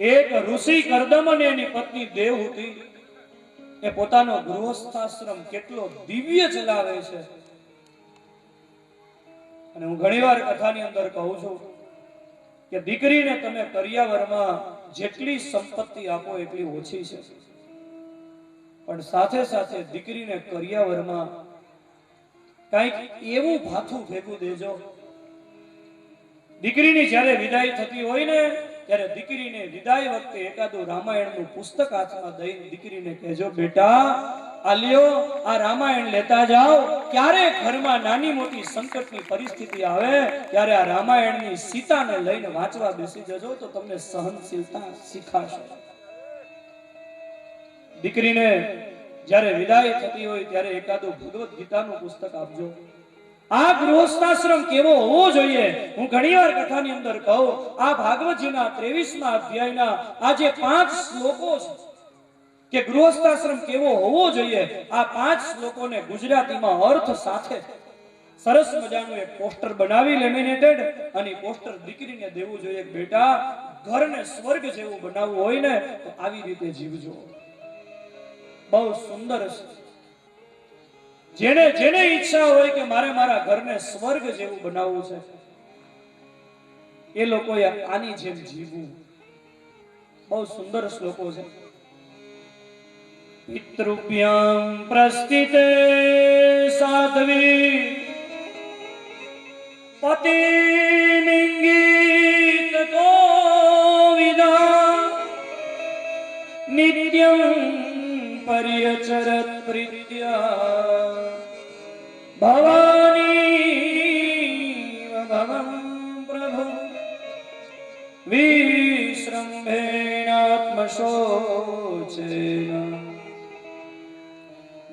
એક ઋષિ કરદમ અને એની પત્ની દેવહૂતિ એ પોતાનો ગૃહસ્થાશ્રમ કેટલો દિવ્ય ચલાવે છે. અને હું ઘણીવાર કથાની અંદર કહું છું કે દીકરીને તમે કરિયાવરમાં જેટલી સંપત્તિ આપો એટલી ઓછી છે, પણ સાથે સાથે દીકરીને કરિયાવરમાં કંઈક એવું ભાથું ભેગું દેજો. દીકરીની જ્યારે વિદાય થતી હોય ને, ત્યારે દીકરીને વિદાય વખતે એકાદું રામાયણનું પુસ્તક હાથમાં દઈને દીકરીને કહેજો, બેટા આ લ્યો, આ રામાયણ લેતા જાઓ, ક્યારે ઘરમાં નાની મોટી સંકટની પરિસ્થિતિ આવે ત્યારે આ રામાયણની સીતાને લઈને વાંચવા બેસી જજો, તો તમને સહનશીલતા શીખાશે. દીકરીને જ્યારે વિદાય થતી હોય ત્યારે એકાદું ભગવદ ગીતાનું પુસ્તક આપજો. આ ગૃહસ્થાશ્રમ કેવો હોવો જોઈએ, હું ઘણીવાર કથાની અંદર કહું, આ ભાગવતજીના 23મા અધ્યાયના આ જે 5 શ્લોકો છે કે ગૃહસ્થાશ્રમ કેવો હોવો જોઈએ, આ 5 શ્લોકોને ગુજરાતીમાં અર્થ સાથે સરસ મજાનું એક પોસ્ટર બનાવી લેમિનેટેડ અને પોસ્ટર દીકરીને દેવું જોઈએ. બેટા, ઘરને સ્વર્ગ જેવું બનાવવું હોય ને તો આવી રીતે જીવજો. બહુ સુંદર છે. જેને જેને ઈચ્છા હોય કે મારે મારા ઘરને સ્વર્ગ જેવું બનાવવું છે, એ લોકોએ આની જેમ જીવવું. બહુ સુંદર શ્લોકો છે. પિતૃભ્યામ પ્રસ્થિતે સાધ્વી પતિમિંગિત કો भवं प्रभु विश्रम्भेणात्मशोचेन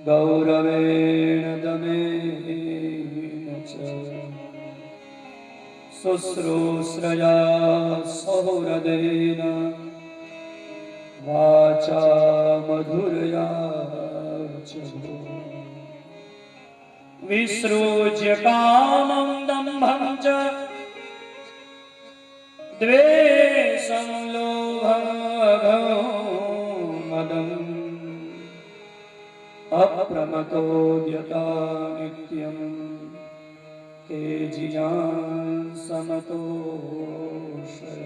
गौरवेण दमेन च शुश्रूषया सौहृदेन वाचा मधुरया च विसृज्य कामं दम्भं च द्वेषं लोभं मदम् अप्रमतोद्यता नित्यं तेजियां समतोषय।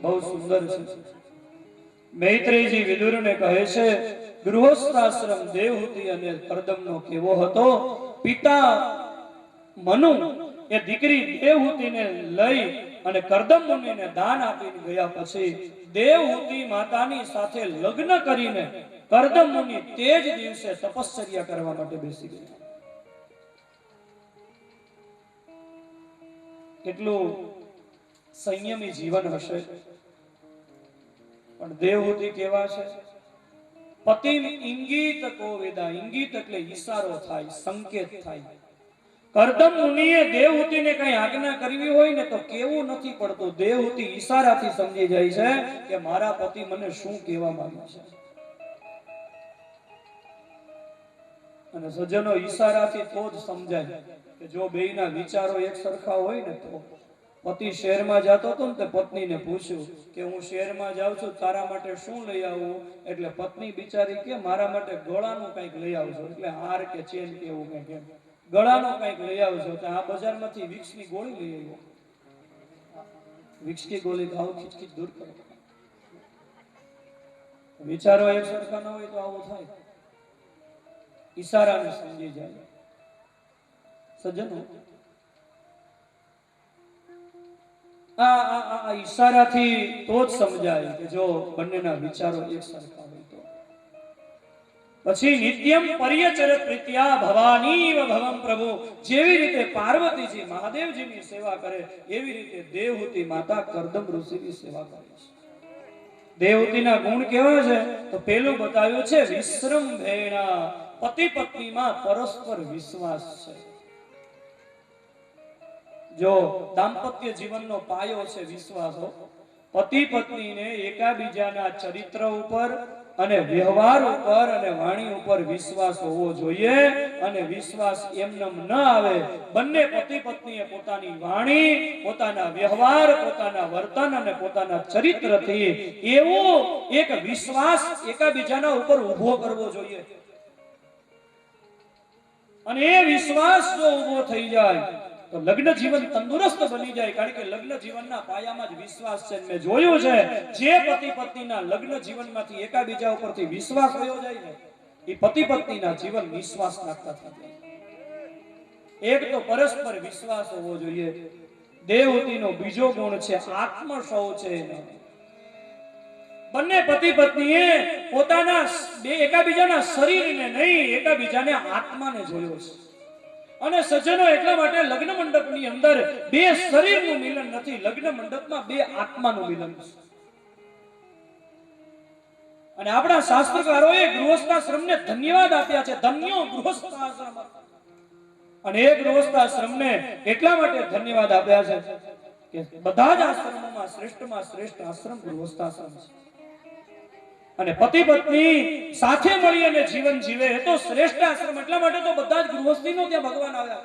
बहुत सुंदर છે। મૈત્રેયજી વિદુરને કહે છે ગૃહસ્થાશ્રમ દેવહૂતિ અને કરદમનો કેવો હતો। પિતા મનુ એ દીકરી દેવહૂતિને લઈ અને કરદમ મુનિને દાન આપીને ગયા પછી દેવહૂતિ માતાની સાથે લગ્ન કરીને કરદમ મુનિ તે જ દિવસે તપશ્ચર્યા કરવા માટે બેસી ગયા। કેટલું સંયમી જીવન હશે। પણ દેવહૂતિ કેવા છે? પતિ ઇંગિત કો વેદા। ઇંગિત એટલે ઈશારો થાય, સંકેત થાય। કરદમ મુનિએ દેવહૂતિને કઈ આજ્ઞા કરવી હોય ને તો કેવું નથી પડતું, દેવહૂતિ ઈશારાથી સમજી જાય છે કે મારા પતિ મને શું કહેવા માંગે છે। અને સજ્જનો ઈશારાથી તો જ સમજાય કે જો બેયના વિચારો એક સરખા હોય ને તો। પતિ શહેરમાં જતો હતો ને તે પત્નીને પૂછ્યું કે હું શહેરમાં જાઉં છું, તારા માટે શું લઈ આવું? એટલે પત્ની બિચારી કે મારા માટે ગળાનું કંઈક લઈ આવજો, એટલે હાર કે ચેન કે એવું કંઈક એમ ગળાનું કંઈક લઈ આવજો। તો આ બજારમાંથી વિક્સની ગોળી લઈ આવ્યો। વિક્સની ગોળી ઘાવ ખીચખીચ દૂર કરો। વિચારો એક સરખા ન હોય તો આવું થાય। ઈશારાને સમજી જાય સજ્જનો। આ ઈશારાથી તો જ સમજાય કે જો બંનેના વિચારો એક સરખા હોય તો। પછી નિત્યમ પર્યચર પ્રીત્યા ભવાનીવ ભવમ પ્રભુ। જેવી રીતે પાર્વતીજી મહાદેવજીની સેવા કરે એવી રીતે દેવહૂતિ માતા કરદમ ઋષિની સેવા કરે છે। દેવહૂતિના ગુણ કેવા છે તો પેલું બતાવ્યું છે વિશ્રમ્ભેણા। પતિ પત્નીમાં પરસ્પર વિશ્વાસ છે। જો દાંપત્ય જીવનનો પાયો છે વિશ્વાસ। પતિ પત્નીને એકાબીજાના ચરિત્ર ઉપર અને વ્યવહાર ઉપર અને વાણી ઉપર વિશ્વાસ હોવો જોઈએ। અને વિશ્વાસ એમનેમ ન આવે। બંને પતિ પત્નીએ પોતાની વાણી, પોતાના વ્યવહાર, પોતાના વર્તન અને પોતાના ચરિત્રથી એવો એક વિશ્વાસ એકાબીજાના ઉપર ઊભો કરવો જોઈએ। અને એ વિશ્વાસ જો ઊભો થઈ જાય તો લગ્ન જીવન તંદુરસ્ત બની જાય। કારણ કે લગ્ન જીવનના પાયામાં જ વિશ્વાસ છે। મેં જોયું છે જે પતિ પત્નીના લગ્ન જીવનમાંથી એકાબીજા ઉપરથી વિશ્વાસ વયો જાય ને એ પતિ પત્નીના જીવન નિશ્વાસ નાખતા થઈ જાય। એક તો પરસ્પર વિશ્વાસ હોવો જોઈએ। દેવહૂતિનો બીજો ગુણ છે આત્મશૌચેન। બંને પતિ પત્નીએ પોતાના એકાબીજાના શરીરને નહીં, એકાબીજાને આત્માને જોયો છે। અને સજ્જનો એટલા માટે લગ્ન મંડપની અંદર બે શરીરનું મિલન નથી, લગ્ન મંડપમાં બે આત્માનું મિલન છે। અને આપણા શાસ્ત્રકારોએ ગૃહસ્થાશ્રમને ધન્યવાદ આપ્યા છે। ધન્યો ગૃહસ્થાશ્રમ। અને એ ગૃહસ્થાશ્રમને એટલા માટે ધન્યવાદ આપ્યા છે કે બધા જ આશ્રમોમાં શ્રેષ્ઠમાં શ્રેષ્ઠ આશ્રમ ગૃહસ્થાશ્રમ છે। અને પતિ પત્ની સાથે મળી અને જીવન જીવે એ તો શ્રેષ્ઠ આશ્રમ। એટલા માટે તો બધા જ ગૃહસ્થીનો ત્યાં ભગવાન આવ્યા।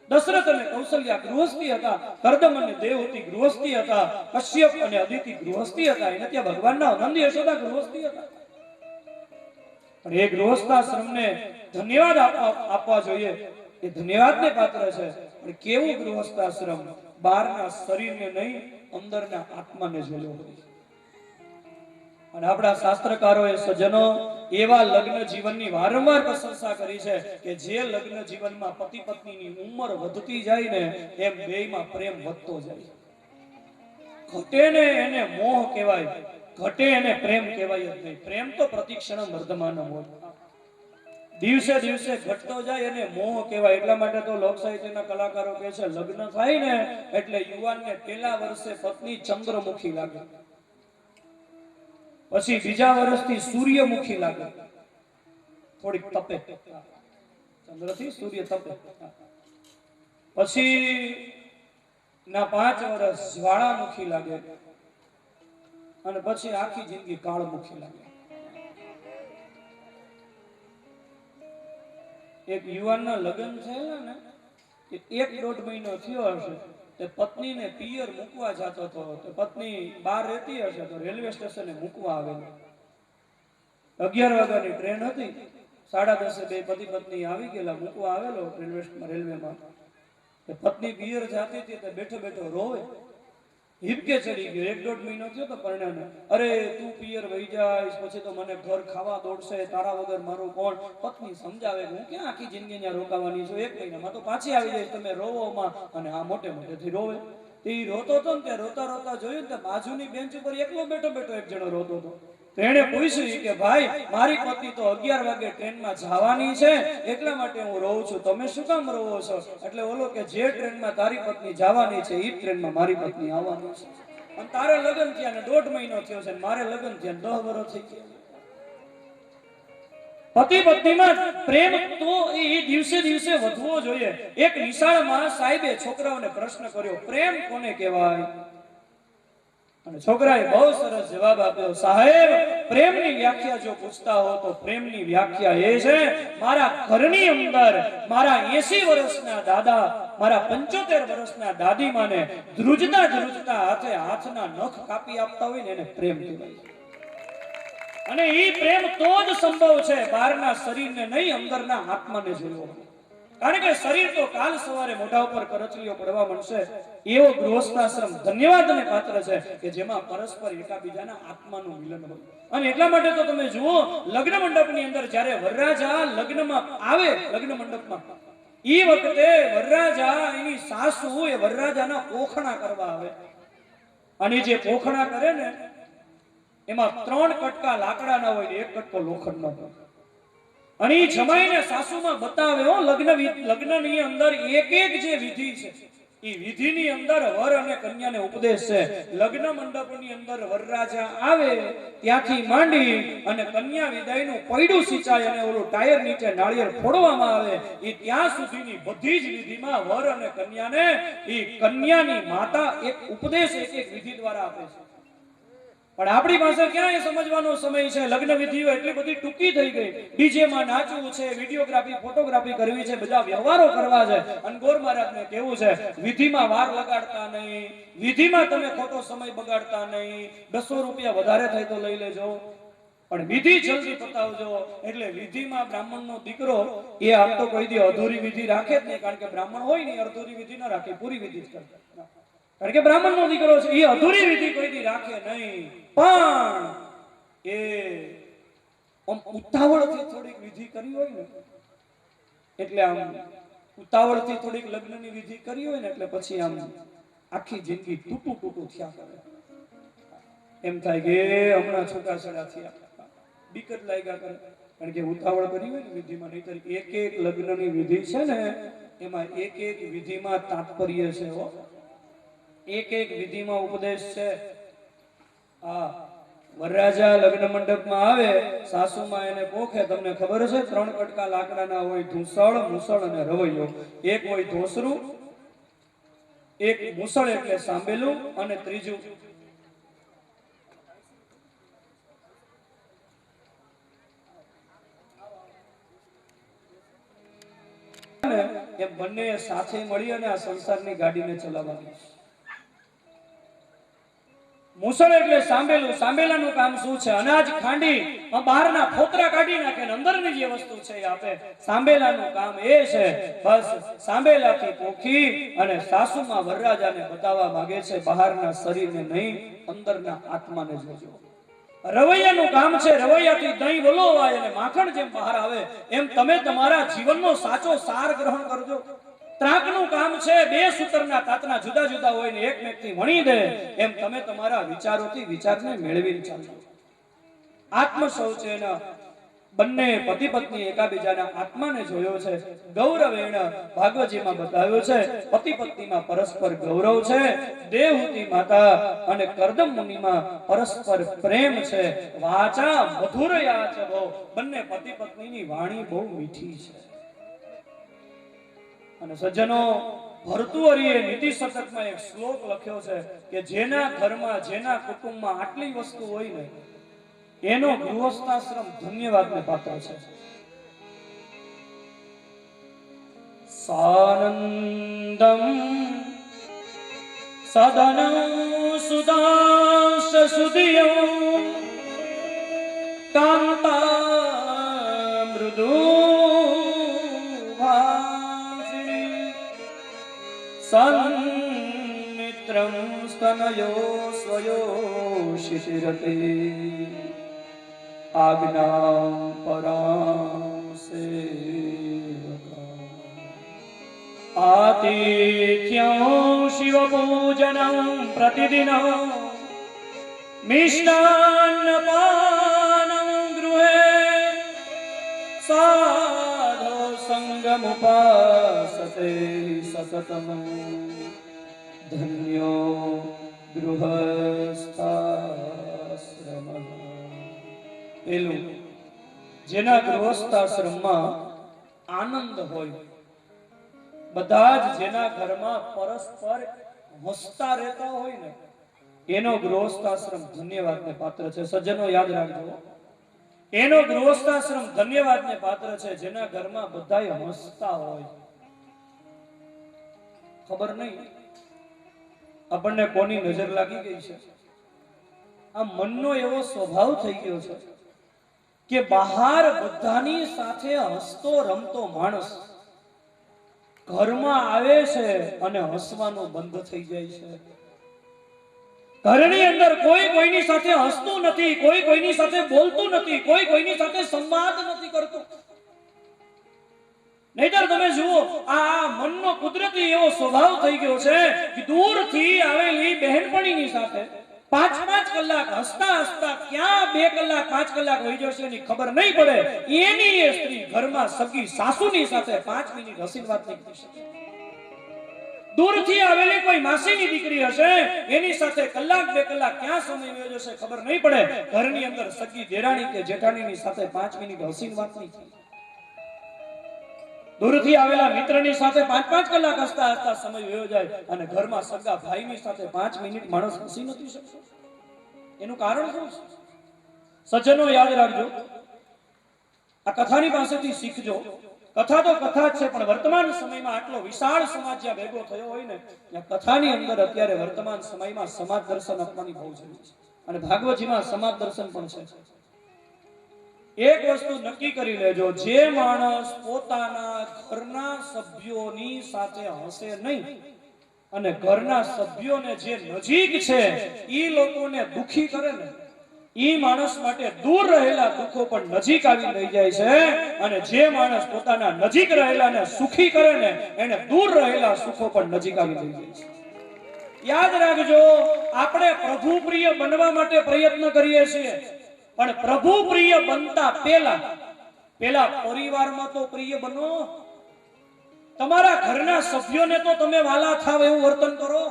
દશરથ અને કૌશલ્યા ગૃહસ્થી હતા, કરદમ અને દેવહૂતિ ગૃહસ્થી હતા, કશ્યપ અને અદિતિ ગૃહસ્થી હતા। એને ત્યાં ભગવાનના નંદ યશોદા ગૃહસ્થી હતા। પણ એ ગૃહસ્થાશ્રમને ધન્યવાદ આપવા જોઈએ। એ ધન્યવાદને પાત્ર છે। પણ કેવું ગૃહસ્થાશ્રમ? બહારના શરીરને નહીં, અંદરના આત્માને જોયો હોય। અને આપણા શાસ્ત્રકારોએ સજ્જનો એવા લગ્ન જીવનની વારંવાર પ્રશંસા કરી છે કે જે લગ્ન જીવનમાં પતિ પત્નીની ઉંમર વધતી જાય ને એમ બેયમાં પ્રેમ વધતો જાય। ઘટે ને એને મોહ કહેવાય, ઘટે એને પ્રેમ કહેવાય જ નહીં। પ્રેમ તો પ્રતિક્ષણ વર્ધમાન હોય। દિવસે દિવસે ઘટતો જાય અને મોહ કહેવાય. એટલા માટે તો લોક સાહિત્યના કલાકારો કહે છે લગ્ન થાય ને એટલે યુવાનને પહેલા વર્ષે પત્ની ચંદ્રમુખી લાગે, પછી બીજા વર્ષથી સૂર્યમુખી લાગે, થોડીક તપે, ચંદ્રથી સૂર્ય તપે, પછી ના 5 વર્ષ જ્વાળામુખી લાગે અને પછી આખી જિંદગી કાળમુખી લાગે. એક યુવાનના લગ્ન થયેલા ને 1-1.5 મહિનો થયો હશે, તે પત્નીને પિયર મૂકવા જતો હતો. તો પત્ની બહાર રહેતી હશે તો રેલવે સ્ટેશને મૂકવા આવેલો. 11 વાગ્યાની ટ્રેન હતી, 10:30 બે પતિ પત્ની આવી ગયેલા, મૂકવા આવેલો રેલવેમાં. પત્ની પિયર જાતી હતી તો બેઠો બેઠો રોવે, હિબકે ચડી ગયો. 1-1.5 મહિનો થયો તો પરણાને. અરે તું પિયર વહી જાય પછી તો મને ઘર ખાવા દોડશે, તારા વગર મારું કોણ. પત્ની સમજાવે હું ક્યાં આખી જિંદગી ત્યાં રોકાવાની છું, 1 મહિનામાં તો પાછી આવી જાય, તમે રોવોમાં. અને આ મોટે મોટેથી રોવે. તે રોતો હતો ને ત્યાં રોતા રોતા જોયું ને બાજુની બેન્ચ ઉપર એકલો બેઠો બેઠો એક જણો રોતો હતો. તેણે પૂછ્યું કે ભાઈ મારી પત્ની તો 11 વાગે ટ્રેનમાં જવાની છે એટલા માટે હું રોઉં છું, તમે શું કામ રોવો છો? એટલે ઓલો કે જે ટ્રેનમાં તારી પત્ની જવાની છે એ ટ્રેનમાં મારી પત્ની આવવાની છે. અને તારે લગ્ન થયા ને 1.5 મહિનો થયો છે, મારે લગ્ન થયા 10 વર્ષ થઈ ગયા. પતિ પત્નીમાં પ્રેમ તો એ દિવસે દિવસે વધવો જોઈએ. એક નિશાળમાં સાહેબે છોકરાઓને પ્રશ્ન કર્યો, પ્રેમ કોને કહેવાય? અને છોકરાએ બહુ સરસ જવાબ આપ્યો, સાહેબ પ્રેમની વ્યાખ્યા જો પૂછતા હો તો પ્રેમની વ્યાખ્યા એ છે, મારા ઘરની અંદર મારા 80 વર્ષના દાદા, મારા 75 વર્ષના દાદીમાને ધ્રુજતા ધ્રુજતા હાથે હાથના નખ કાપી આપતા હોય ને એને પ્રેમ કહેવાય. અને એ પ્રેમ તો જ સંભવ છે બહારના શરીરને નહીં, અંદરના આત્માને જોયો. કારણ કે શરીર તો કાલ સવારે મોઢા ઉપર કરચલીઓ પડવા મળશે. એવો ગૃહસ્થાશ્રમ ધન્યવાદને પાત્ર છે કે જેમાં પરસ્પર એકાબીજાના આત્માનું મિલન હોય. અને એટલા માટે તો તમે જુઓ લગ્ન મંડપની અંદર જ્યારે વરરાજા લગ્નમાં આવે, લગ્ન મંડપમાં એ વખતે વરરાજા એની સાસુ એ વરરાજાના પોખણા કરવા આવે. અને જે પોખણા કરે ને એમાં 3 કટકા લાકડાના હોય ને 1 કટકો લોખંડનો હોય. અને એ જમાઈને સાસુમાં બતાવે હો લગ્નની અંદર એક જે વિધિ છે એ વિધિની અંદર વર અને કન્યાને ઉપદેશ છે. લગ્ન મંડપની અંદર વરરાજા આવે ત્યાંથી માંડી અને કન્યા વિદાયનું પૈડું સિંચાય અને ઓલું ટાયર નીચે નાળિયેર ફોડવામાં આવે એ ત્યાં સુધીની બધી જ વિધિમાં વર અને કન્યાને એ કન્યાની માતા એક ઉપદેશ એક વિધિ દ્વારા આપે છે. પણ આપણી પાસે ક્યાં એ સમજવાનો સમય છે? લગ્ન વિધિઓ એટલી બધી ટૂંકી થઈ ગઈ. ડીજે માં નાચવું છે, વિડિયોગ્રાફી ફોટોગ્રાફી કરવી છે, બધા વ્યવહારો કરવા છે. અને ગોર મહારાજને કેવું છે વિધિમાં વાર લગાડતા નહીં, વિધિમાં તમે ખોટો સમય બગાડતા નહીં, 200 રૂપિયા વધારે થાય તો લઈ લેજો પણ વિધિ જલ્દી પતાવજો. એટલે વિધિમાં બ્રાહ્મણનો દીકરો એ આમ તો કોઈ દી અધૂરી વિધિ રાખે જ નહીં, કારણ કે બ્રાહ્મણ હોય ને અધૂરી વિધિ ન રાખે, પૂરી વિધિ જ કરે. કારણ કે બ્રાહ્મણનો દીકરો છે એ અધૂરી વિધિ કોઈ દી રાખે નહીં. પણ એ ઉતાવળથી થોડીક વિધિ કરી હોય ને એટલે આમ ઉતાવળથી થોડીક લગ્નની વિધિ કરી હોય ને એટલે પછી આમ આખી જિંદગી તૂટું થયા કરે. એમ થાય કે હમણાં છૂટાછેડા થયા, બીક જ લાગ્યા કરે. કારણ કે ઉતાવળ કરી હોય ને વિધિમાં. નહીતર એક લગ્નની વિધિ છે ને એમાં એક વિધિમાં તાત્પર્ય છે હો, એક વિધિમાં ઉપદેશ છે. વરરાજા લગ્ન મંડપમાં આવે, સાસુમાં એને પોખે. તમને ખબર છે 3 કટકા લાકડાના હોય, ધૂસળ, મુસળ અને રવૈયો. એક હોય ધોસરું, એક મુસળ એટલે સાંભેલું, અને ત્રીજું એ બંને સાથે મળી અને આ સંસારની ગાડીને ચલાવવાની. મુસળ એટલે સાંભેલું. સાંભેલાનું કામ શું છે? અનાજ ખાંડી બહારના ફોતરા કાઢી નાખે ને અંદરની જે વસ્તુ છે એ આપે. સાંભેલાનું કામ એ છે. બસ સાંભેલાથી પોખી અને સાસુમાં વરરાજાને બતાવવા માંગે છે બહારના શરીરને નહીં, અંદરના આત્માને જોજો. રવૈયાનું કામ છે. રવૈયાથી દહીં વલોવાય અને માખણ જેમ બહાર આવે એમ તમે તમારા જીવનનો સાચો સાર ગ્રહણ કરજો. ત્રાકનું કામ છે. 2 સૂતરના તાતના જુદા જુદા હોય ને એકમેકથી વણી દે એમ તમે તમારા વિચારોથી વિચારને મેળવીને ચાલજો. આત્મ શૌચેન બંને પતિ પત્ની એકાબીજાના આત્માને જોયો છે. ગૌરવેણ ભાગવતજીમાં બતાવ્યો છે પતિ પત્નીમાં પરસ્પર ગૌરવ છે. દેવહૂતિ માતા અને કરદમ મુનિમાં પરસ્પર પ્રેમ છે. વાચા મધુરયા છે. બંને પતિ પત્નીની વાણી બહુ મીઠી છે. અને સજ્જનો, ભર્તુહરિએ નીતિ શતકમાં એક શ્લોક લખ્યો છે કે જેના ઘરમાં જેના કુટુંબમાં આટલી વસ્તુ હોય ને એનો ગૃહસ્થાશ્રમ ધન્યવાદને પાત્ર છે. સાનંદમ સદન સુદાસ સુદિયો કાંતા મૃદુ સન્મિત્રં સ્તનયો સ્વયો શિશિરતે આજ્ઞાં પરાં સેવકા આતિથ્યં શિવપૂજनं પ્રતિદિनं મિષ્ટાન્નપાनं ગૃહે સાધો સંગમુપાસતે સતતમ ધન્યો ગૃહસ્થાશ્રમઃ. પેલું, જેના ગૃહસ્થાશ્રમમાં આનંદ હોય, બધા જ જેના ઘરમાં પરસ્પર હસતા રહેતા હોય ને એનો ગૃહસ્થાશ્રમ ધન્યવાદને પાત્ર છે. સજ્જનો યાદ રાખજો, એનો ગૃહસ્થાશ્રમ ધન્યવાદને પાત્ર છે જેના ઘરમાં બધાય હસતા હોય. ખબર નહીં આપણને કોની નજર લાગી ગઈ છે. આ મનનો એવો સ્વભાવ થઈ ગયો છે કે બહાર બધાની સાથે હસતો રમતો માણસ ઘરમાં આવે છે અને હસવાનું બંધ થઈ જાય છે. ઘરની અંદર કોઈ કોઈની સાથે હસતું નથી, કોઈ કોઈની સાથે બોલતું નથી, કોઈ કોઈની સાથે સંવાદ નથી કરતું. નહીતર તમે જુઓ, આ મનનો કુદરતી એવો સ્વભાવ થઈ ગયો છે કે દૂરથી આવેલી બહેનપણીની સાથે 5-5 કલાક હસતા હસતા ક્યાં 2 કલાક 5 કલાક વહી જશે એની ખબર નહીં પડે. એની એ સ્ત્રી ઘરમાં સગી સાસુની સાથે 5 મિનિટ હસીને વાત નહીં કરી શકે. દૂરથી આવેલી કોઈ માસીની દીકરી હશે એની સાથે કલાક 2 કલાક ક્યાં સમય વહી જશે ખબર નહીં પડે. ઘરની અંદર સગી દેરાણી કે જેઠાણીની સાથે 5 મિનિટ હસીને વાત નહીં થઈ. દૂરથી આવેલા મિત્રની સાથે 5-5 કલાક હસતા હસતા સમય વયો જાય અને ઘરમાં સગા ભાઈની સાથે 5 મિનિટ માણસ હસી નથી શકતો. એનું કારણ શું છે? સજ્જનો યાદ રાખજો, આ કથાની પાસેથી શીખજો. કથા તો કથા જ છે, પણ વર્તમાન સમયમાં આટલો વિશાળ સમાજ જ્યાં ભેગો થયો હોય ને ત્યાં કથાની અંદર અત્યારે વર્તમાન સમયમાં સમાજ દર્શન આપવાની બહુ જરૂર છે. અને ભાગવતજીમાં સમાજ દર્શન પણ છે. એક વસ્તુ નક્કી કરી લેજો, જે માણસ પોતાના ઘરના સભ્યોની સાથે હસે નહીં અને ઘરના સભ્યોને જે નજીક છે ઈ લોકોને દુખી કરે ને ઈ માણસ માટે દૂર રહેલા દુઃખો પણ નજીક આવી રહી જાય છે. અને જે માણસ પોતાના નજીક રહેલાને સુખી કરે ને એને દૂર રહેલા સુખો પણ નજીક આવી રહી જાય છે. યાદ રાખજો, આપણે પ્રભુ પ્રિય બનવા માટે પ્રયત્ન કરીએ છીએ, પણ પ્રભુ પ્રિય બનતા પેલા પરિવારમાં તો પ્રિય બનો. તમારા ઘરના સભ્યોને તો તમે વાલા થાવ એવું વર્તન કરો.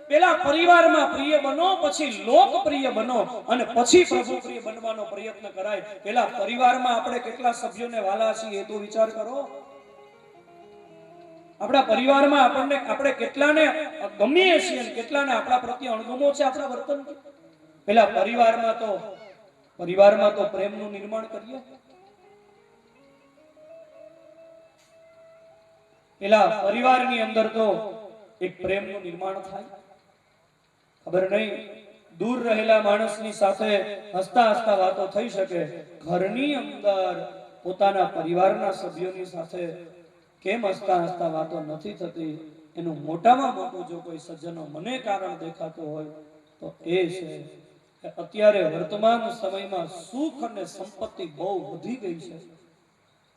પેલા પરિવારમાં પ્રિય બનો, પછી લોકપ્રિય બનો અને પછી પ્રભુ પ્રિય બનવાનો પ્રયત્ન કરાય. પેલા પરિવારમાં આપણે કેટલા સભ્યોને વાલા છીએ એ તો વિચાર કરો. આપણા પરિવારમાં આપણે કેટલાને ગમીએ છીએ અને કેટલાને આપણા પ્રત્યે અણગમો છે આપણા વર્તન. પેલા પરિવારમાં તો પ્રેમનું નિર્માણ કરીએ. પેલા પરિવારની અંદર તો એક પ્રેમનું નિર્માણ થાય. ખબર નહીં, દૂર રહેલા માણસની સાથે હસતા હસતા વાતો થઈ શકે, ઘરની અંદર પોતાના પરિવારના સભ્યોની સાથે કેમ હસતા હસતા વાતો નથી થતી? એનું મોટામાં મોટું જો કોઈ સજ્જનો મને કારણ દેખાતો હોય તો એ છે કે અત્યારે વર્તમાન સમયમાં સુખ અને સંપત્તિ બહુ વધી ગઈ છે,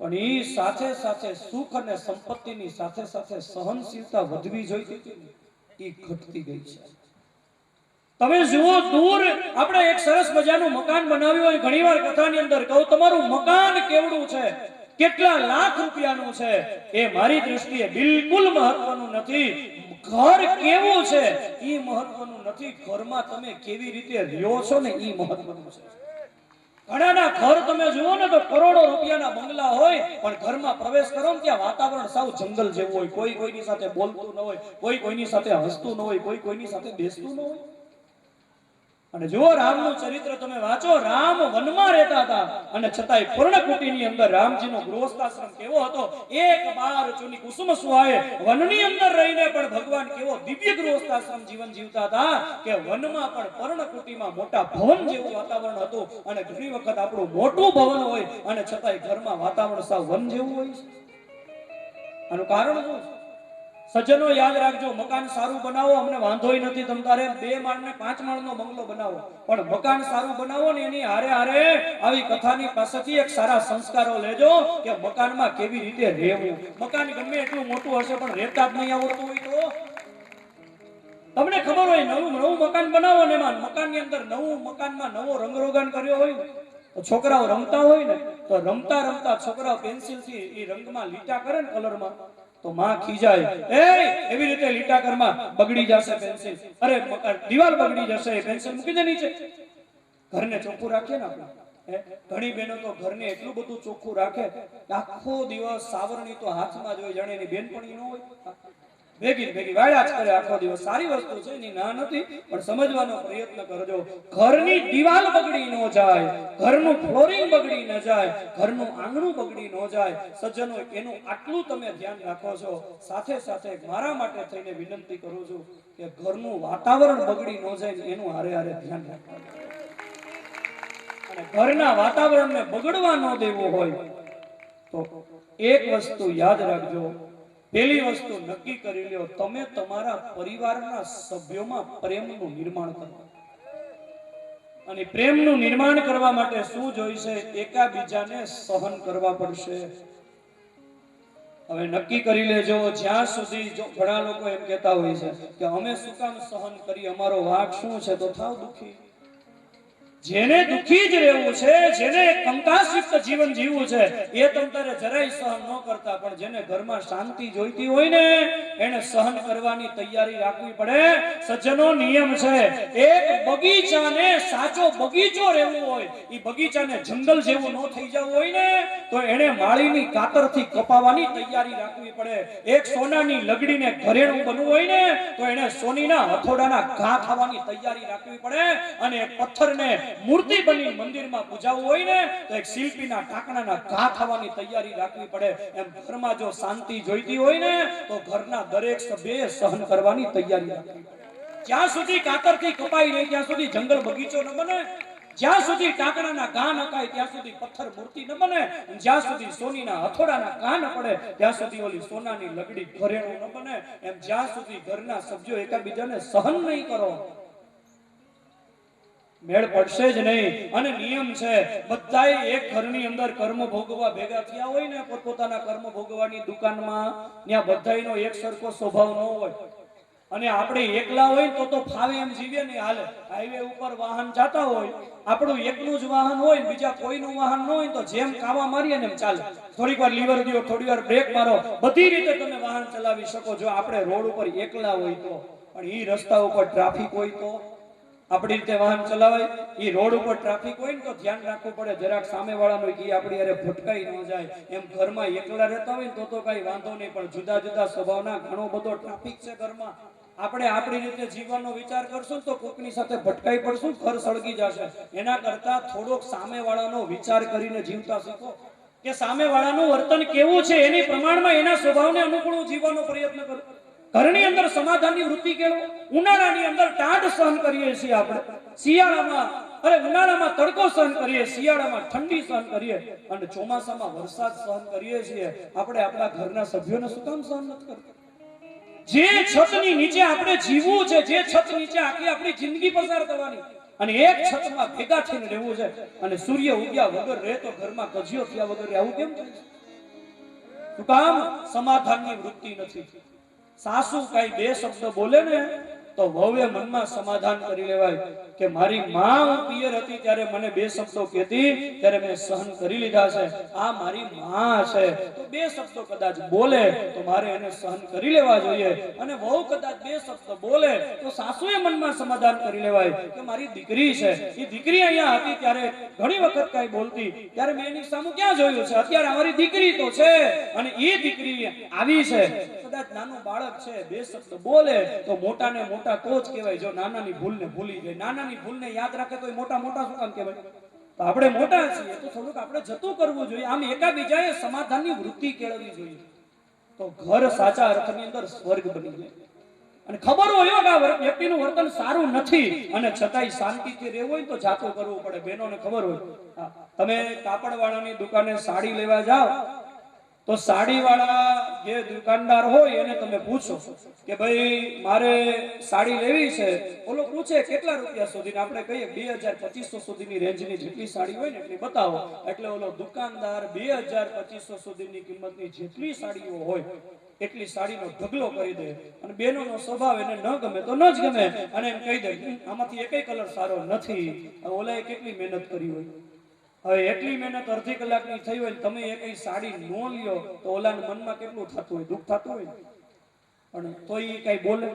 પણ એ સાથે સાથે સુખ અને સંપત્તિની સાથે સાથે સહનશીલતા વધવી જોઈએ એ ઘટતી ગઈ છે. તમે જુઓ દૂર આપણે એક સરસ મજાનું મકાન બનાવ્યું હોય, ઘણીવાર કથાની અંદર કહું તમારું મકાન કેવડું છે, કેટલા લાખ રૂપિયાનું છે, એ મારી દ્રષ્ટિએ બિલકુલ મહત્વનું નથી. ઘર કેવું છે એ મહત્વનું નથી, ઘરમાં તમે કેવી રીતે રહ્યો છો ને એ મહત્વનું છે. ઘણાના ઘર તમે જુઓ ને તો કરોડો રૂપિયાના બંગલા હોય, પણ ઘરમાં પ્રવેશ કરો ને ત્યાં વાતાવરણ સાવ જંગલ જેવું હોય. કોઈ કોઈની સાથે બોલતું ન હોય, કોઈ કોઈની સાથે હસતું ન હોય, કોઈ કોઈની સાથે બેસતું ન હોય. અને જુઓ રામનું ચરિત્ર તમે વાંચો, રામ વનમાં રહેતા હતા અને છતાંય પર્ણકુટીની અંદર રામજીનો ગૃહસ્થાશ્રમ કેવો હતો. એક બાર ચુની કુસુમ સુહાએ વનની અંદર રહીને પણ ભગવાન કેવો દિવ્ય ગૃહસ્થાશ્રમ જીવન જીવતા હતા કે વનમાં પણ પર્ણકુટીમાં મોટા ભવન જેવું વાતાવરણ હતું. અને ઘણી વખત આપણું મોટું ભવન હોય અને છતાંય ઘરમાં વાતાવરણ સાવ વન જેવું હોય છે. આનું કારણ શું છે? સજ્જનો યાદ રાખજો, મકાન સારું બનાવો, અમને વાંધોય નથી, તમ તારે 2 માળ ને 5 માળનો બંગલો બનાવો, પણ મકાન સારું બનાવો ને એની હારે હારે આવી કથાની પાસેથી એક સારા સંસ્કારો લેજો કે મકાનમાં કેવી રીતે રહેવું. મકાન ગમે એટલું મોટું હશે પણ રહેતા જ નહીં આવડતું હોય તો તમને ખબર હોય, નવું મકાન બનાવો ને એમાં મકાનની અંદર મકાનમાં નવો રંગરોગાન કર્યો હોય તો છોકરાઓ રમતા હોય ને તો રમતા રમતા છોકરાઓ પેન્સિલથી એ રંગમાં લીટા કરે ને કલરમાં તો માં ખીજાય, એવી રીતે લીટા કરમાં બગડી જશે પેન્સિલ, અરે દીવાલ બગડી જશે, પેન્સિલ મૂકી દે નીચે. ઘરને ચોખ્ખું રાખીએ ને આપણે, ઘણી બહેનો તો ઘરને એટલું બધું ચોખ્ખું રાખે આખો દિવસ સાવરણી તો હાથમાં જ હોય, જાણે એની બેનપણી ન હોય, ભેગી વાળ્યા જ કરે આખો દિવસ. સારી વસ્તુ છે, એની ના નથી, પણ સમજવાનો પ્રયત્ન કરજો. ઘરની દીવાલ બગડી ન જાય, ઘરનું ફ્લોરિંગ બગડી ન જાય, ઘરનું આંગણું બગડી ન જાય. સજ્જનો એનું આટલું તમે ધ્યાન રાખો છો. સાથે સાથે મારા માટે થઈને વિનંતી કરું છું કે ઘરનું વાતાવરણ બગડી ન જાય એનું હારે હારે ધ્યાન રાખવાનું. અને ઘરના વાતાવરણને બગડવા ન દેવું હોય તો એક વસ્તુ યાદ રાખજો. પહેલી વસ્તુ નક્કી કરી લ્યો, તમે તમારા પરિવારના સભ્યોમાં પ્રેમનું નિર્માણ કરો. અને પ્રેમનું નિર્માણ કરવા માટે શું જોઈશે? એકાબીજાને સહન કરવા પડશે. હવે નક્કી કરી લેજો, જ્યાં સુધી જો ઘણા લોકો એમ કહેતા હોય છે કે અમે શું કામ સહન કરી, અમારો વાંક શું છે, તો થાવ દુખી. જેને દુખી જ રહેવું છે, જેને કંકાસયુક્ત જીવન જીવવું છે, એ તંતરે જરાય સહન ન કરતા, પણ જેને ઘરમાં શાંતિ જોઈતી હોય ને એને સહન કરવાની તૈયારી રાખવી પડે. સજ્જનો નિયમ છે, એક બગીચાને સાચો બગીચો રહેવું હોય, એ બગીચાને જંગલ જેવું ન થઈ જવું હોય ને તો એને માળીની કાતરથી કપાવવાની તૈયારી રાખવી પડે. એક સોનાની લગડીને ઘરેણું બનવું હોય ને તો એને સોનીના હથોડાના ઘા ખાવાની તૈયારી રાખવી પડે. અને એક પથ્થરને મૂર્તિ બની મંદિરમાં પૂજાવું હોય ને તો એક શિલ્પીના ટાકણાના ઘા ખાવાની તૈયારી રાખવી પડે. એમ ઘરમાં જો શાંતિ જોઈતી હોય ને તો ઘરના દરેક સભ્યએ સહન કરવાની તૈયારી રાખવી પડે. જ્યાં સુધી કાતરથી કપાઈ નહીં ત્યાં સુધી જંગલ બગીચો ન બને, જ્યાં સુધી ટાકણાના ઘા ન ખાય ત્યાં સુધી પથ્થર મૂર્તિ ન બને, જ્યાં સુધી સોનીના હથોડાના ઘા ન પડે ત્યાં સુધી ઓલી સોનાની લગડી ઘરેણું ન બને. એમ જ્યાં સુધી ઘરના સભ્યો એકબીજાને સહન નહીં કરો મેળ પડશે જ નહીં. અને નિયમ છે, બધાય એક ઘરની અંદર કર્મ ભોગવવા ભેગા થયા હોય ને પોતપોતાના કર્મ ભોગવવાની દુકાનમાં, ત્યાં બધાયનો એક સરખો સ્વભાવ ન હોય. અને આપણે એકલા હોય તો ફાવે એમ જીવે નહીં હાલે. હાઈવે ઉપર વાહન જતા હોય, આપણું એકનું જ વાહન હોય, બીજા કોઈનું વાહન ન હોય તો જેમ કાવા મારીએ ને એમ ચાલે. થોડીક વાર લીવર દો, થોડી વાર બ્રેક મારો, બધી રીતે તમે વાહન ચલાવી શકો. જો આપણે રોડ ઉપર એકલા હોય તો, પણ ઈ રસ્તા ઉપર ટ્રાફિક હોય તો આપણી રીતે વાહન ચલાવાય. એ રોડ ઉપર ટ્રાફિક હોય ને તો ધ્યાન રાખવું પડે, જરાક સામે વાળાનો કે આપણી અરે ભટકાઈ ન જાય. એમ ઘરમાં એકલા રહેતા હોય ને તો કઈ વાંધો નહીં, પણ જુદા જુદા સ્વભાવના ઘણો બધો ટ્રાફિક છે ઘરમાં. આપણે આપણી રીતે જીવવાનો વિચાર કરશું તો કોકની સાથે ભટકાઈ પડશું, ઘર સળગી જશે. એના કરતા થોડોક સામે વાળાનો વિચાર કરીને જીવતા શીખો કે સામે વાળાનું વર્તન કેવું છે, એની પ્રમાણમાં એના સ્વભાવને અનુકૂળ જીવવાનો પ્રયત્ન કરો. ઘરની અંદર સમાધાનની વૃત્તિ કેળવો. ઉનાળાની અંદર ટાઢ સહન કરીએ છીએ આપણે, ઉનાળામાં તડકો સહન કરીએ, શિયાળામાં ઠંડી સહન કરીએ અને ચોમાસામાં વરસાદ સહન કરીએ છીએ. આપણે આપણા ઘરના સભ્યોને શું કામ સહન નથી કરતા? જે છતની નીચે આપણે જીવવું છે, જે છત નીચે આખી આપણી જિંદગી પસાર કરવાની, અને એક છતમાં ભેગા થઈને રહેવું છે, અને સૂર્ય ઉગ્યા વગર રહે તો ઘરમાં કજિયો થયા વગર આવું કેમ થાય? શું કામ? સમાધાનની વૃત્તિ નથી. સાસુ કઈ બે શબ્દ બોલે ને તો તો વહુએ મનમાં સમાધાન કરી લેવાય કે મારી માં હું પિયર હતી ત્યારે મને બે શબ્દો કહેતી ત્યારે મેં સહન કરી લીધા છે, આ મારી માં છે તો બે શબ્દો કદાચ બોલે તો મારે એને સહન કરી લેવા જોઈએ, અને વહુ કદાચ બે શબ્દો બોલે તો સાસુએ મનમાં સમાધાન કરી લેવાય કે મારી દીકરી છે, એ દીકરી અહીંયા હતી ત્યારે ઘણી વખત કઈ બોલતી ત્યારે મેં એની સામે ક્યાં જોયું છે, અત્યારે અમારી દીકરી તો છે અને એ દીકરી આવી છે, કદાચ નાનું બાળક છે બે શબ્દ બોલે તો મોટા ને મોટા તો જ કહેવાય, જો નાનાની ભૂલને ભૂલી જાય, નાનાની ભૂલને યાદ રાખે તો મોટા મોટા શું કામ કહેવાય, તો આપણે મોટા છીએ તો થોડુંક આપણે જતું કરવું જોઈએ, આમ એકાબીજાએ સમાધાનની વૃત્તિ કેળવવી જોઈએ, તો ઘર સાચા અર્થની અંદર સ્વર્ગ બની જાય, અને ખબર હોય કે આ વ્યક્તિનું વર્તન સારું નથી અને છતાંય શાંતિથી રહેવું હોય તો જાતું કરવું પડે, બહેનોને ખબર હોય, તમે કાપડવાળાની દુકાને સાડી લેવા જાઓ તો સાડી વાળા જે દુકાનદાર હોય એને તમે પૂછો કે ભાઈ મારે સાડી લેવી છે, ઓલો પૂછે કેટલા રૂપિયા સુધી, આપણે કહીએ 2200 સુધીની રેન્જની જેટલી સાડી હોય ને એટલી બતાવો, એટલે ઓલો દુકાનદાર 2200 સુધીની કિંમતની જેટલી સાડીઓ હોય એટલી સાડીનો ઢગલો કરી દે, અને બેનોનો સ્વભાવ એને ન ગમે તો ન જ ગમે, અને એમ કહી દે આમાંથી એકેય કલર સારો નથી, ઓલાએ કેટલી મહેનત કરી હોય, હવે એટલી મહેનત અડધી કલાકની થઈ હોય તમે એક સાડી નો લ્યો તો ઓલાના મનમાં કેટલું થતું હોય, દુઃખ થતું હોય, પણ તો એ કઈ બોલે,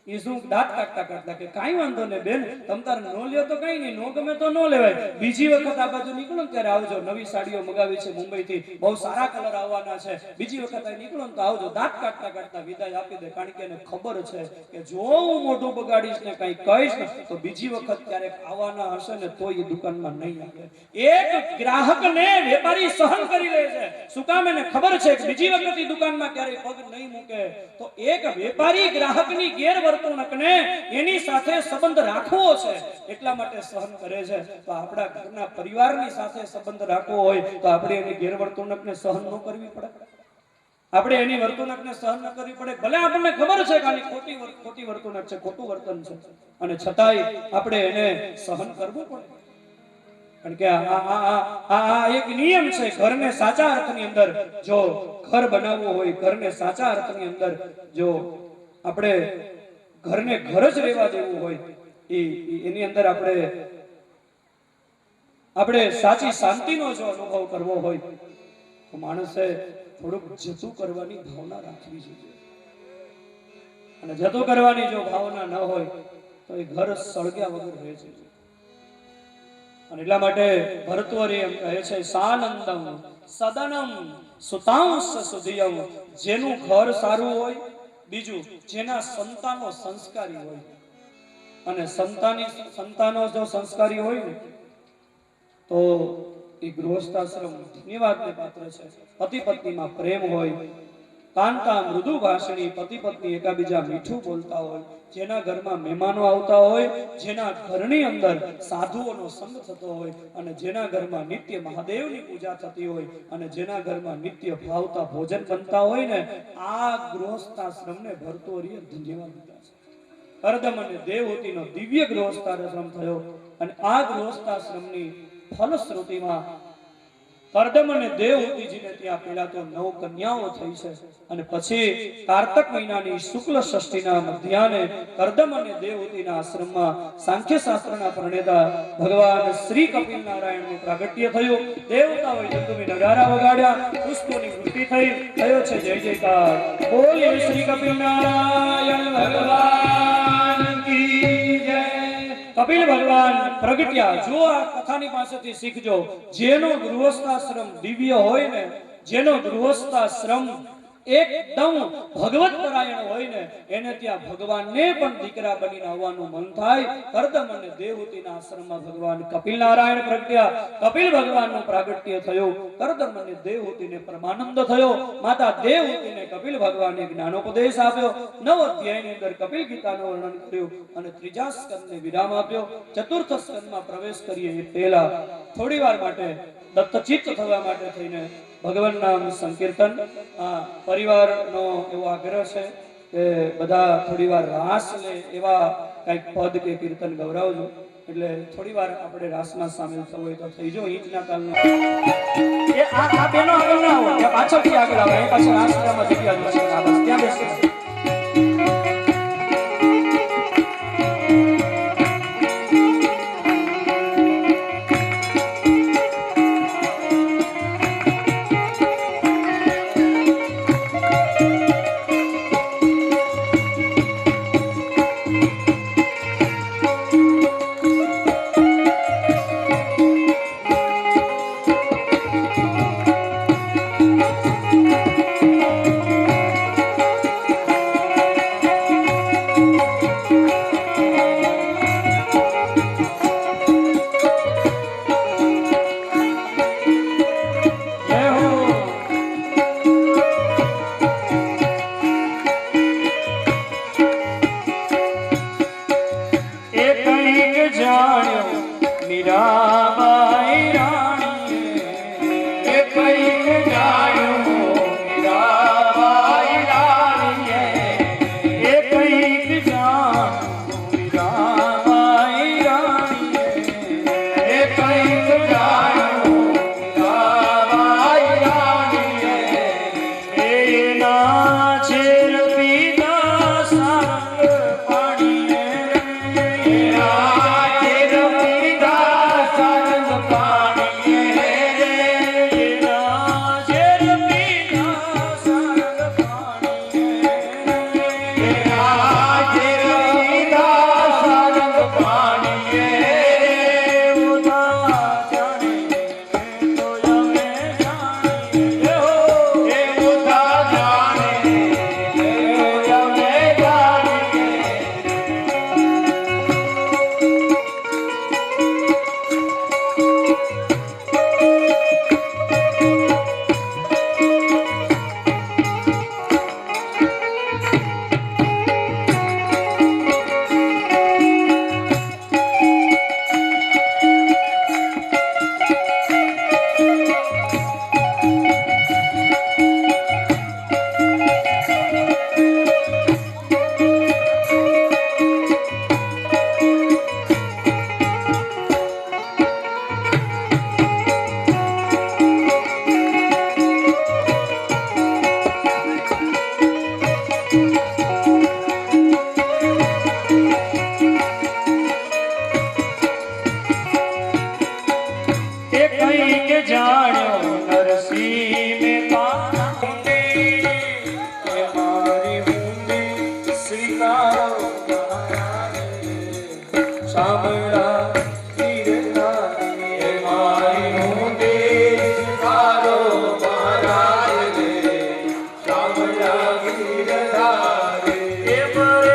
એ શું દાંત કાઢતા કાઢતા કે કાંઈ વાંધો ને બેન તમ તાર નો લ્યો તો કઈ નહીં, નો ગમે તો નો લેવાય, બીજી વખત આ બાજુ નીકળો ને ત્યારે આવજો, નવી સાડીઓ મગાવી છે મુંબઈ થી, બહુ સારા કલર આવવાના છે, બીજી વખત નીકળો ને તો આવજો, દાંત કાઢતા કાઢતા વિદાય આપી દે, કારણ કે એને ખબર છે કે જો હું મોઢું બગાડીશ ને કઈ કહીશ ને તો બીજી વખત ક્યારેક આવવાના હશે ને તો એ દુકાનમાં નહીં આવે, એક ગ્રાહકને વેપારી સહન કરી લે છે, શું કામ એને ખબર છે કે બીજી વખત એ દુકાનમાં ક્યારેય પગ નહીં મૂકે, તો એક વેપારી ગ્રાહકની ગેરવર્તણૂકને એની સાથે સંબંધ રાખવો છે એટલા માટે સહન કરે છે, તો આપણા ઘરના પરિવારની સાથે સંબંધ રાખવો હોય તો આપણે એની ગેરવર્તણૂકને સહન ન કરવી પડે, આપણે એની વર્તણૂકને સહન ન કરવી પડે, ભલે આપણને ખબર છે કે આની ખોટી વર્તણૂક છે, ખોટું વર્તન છે, અને છતાંય આપણે એને સહન કરવું પડે, કારણ કે આ એક નિયમ છે, ઘરને સાચા અર્થની અંદર જો ઘર બનાવવું હોય, ઘરને સાચા અર્થની અંદર જો આપણે ઘરને ઘર જ રહેવા દેવું હોય, એની અંદર આપણે સાચી શાંતિનો જો અનુભવ કરવો હોય તો માણસે થોડુંક જતું કરવાની ભાવના રાખવી જોઈએ, અને જતું કરવાની જો ભાવના ન હોય તો એ ઘર સળગ્યા વગર રહે છે, અને એટલા માટે ભરતવરી એમ કહે છે સાનંદમ સદનમ સુતાંશ સુધિયમ, જેનું ઘર સારું હોય, બીજું જેના સંતાનો સંસ્કારી હોય, અને સંતાનો જો સંસ્કારી હોય ને તો એ ગૃહસ્થાશ્રમ ધન્યવાદને પાત્ર છે, પતિ પત્નીમાં પ્રેમ હોય, કાંતા મૃદુ ભાષણી, પતિ પત્ની એકાબીજા મીઠું બોલતા હોય, જેના ઘરમાં મહેમાનો આવતા હોય, જેના ઘરની અંદર સાધુઓનો સંગ થતો હોય, અને જેના ઘરમાં નિત્ય મહાદેવની પૂજા થતી હોય, અને જેના ઘરમાં નિત્ય ભાવતા ભોજન બનતા હોય ને, આ ગૃહસ્થાશ્રમને ભરતોરીએ ધન્યવાદ દીધા છે, કરદમ અને દેવહૂતિનો દિવ્ય ગૃહસ્થાશ્રમ થયો, અને આ ગૃહસ્થાશ્રમની ફલશ્રુતિમાં કરદમ અને દેવહૂતિજીને ત્યાં પેલા તો 9 કન્યાઓ થઈ છે, અને પછી કાર્તક મહિનાની શુક્લ ષષ્ઠીના મધ્યાહને કરદમ અને દેવહૂતિના આશ્રમમાં સાંખ્ય શાસ્ત્રના પ્રણેતા ભગવાન શ્રી કપિલ નારાયણનું પ્રાગટ્ય થયું, દેવતાઓએ જંતુમી નગારા વગાડ્યા, પુષ્પોની વૃષ્ટિ થઈ, થયો છે જય જયકાર, બોલીએ શ્રી કપિલ નારાયણ ભગવાન કી જય। કપિલ ભગવાન પ્રગટ્યા, જો આ કથાની પાસેથી શીખજો, જેનો ગૃહસ્થાશ્રમ દિવ્ય હોય ને, જેનો ગૃહસ્થાશ્રમ એકદમ ભગવત પરાયણ હોય ને, એને ત્યાં ભગવાનને પણ દીકરા બનીને આવવાનું મન થાય, કરદમ અને દેવહૂતિના આશ્રમમાં ભગવાન કપિલ નારાયણ પ્રગટ્યા, કપિલ ભગવાનનું પ્રાગટ્ય થયું, કરદમ અને દેવહૂતિને પરમાનંદ થયો, માતા દેવહૂતિને કપિલ ભગવાને જ્ઞાનોપદેશ આપ્યો, 9 અધ્યાયની અંદર કપિલ ગીતાનું વર્ણન કર્યું, અને ત્રીજા સ્કંદને વિરામ આપ્યો, ચતુર્થ સ્કંદમાં પ્રવેશ કરીએ એ પહેલા થોડી વાર માટે દત્તચિત્ત થવા માટે થઈને ભગવાન નામ સંકીર્તન, પરિવારનો એવો આગ્રહ છે કે બધા થોડી વાર રાસ લે એવા કંઈક પદ કે કીર્તન ગવરાવજો, એટલે થોડી વાર આપણે રાસમાં સામેલ થવું હોય તો થઈ જો, ઈંટના તાલનો એ આ બેનો આગળ ના હોય, પાછળથી આગળ આવે, એ પાછળ રાસમાં જગ્યા છે, ત્યાં બેસે સ્વીકારો સાંભળા ગિરધારી મારી ઊંડી સ્વીકારો મહારાજ રે સાંભળા ગિરધારી એ મારે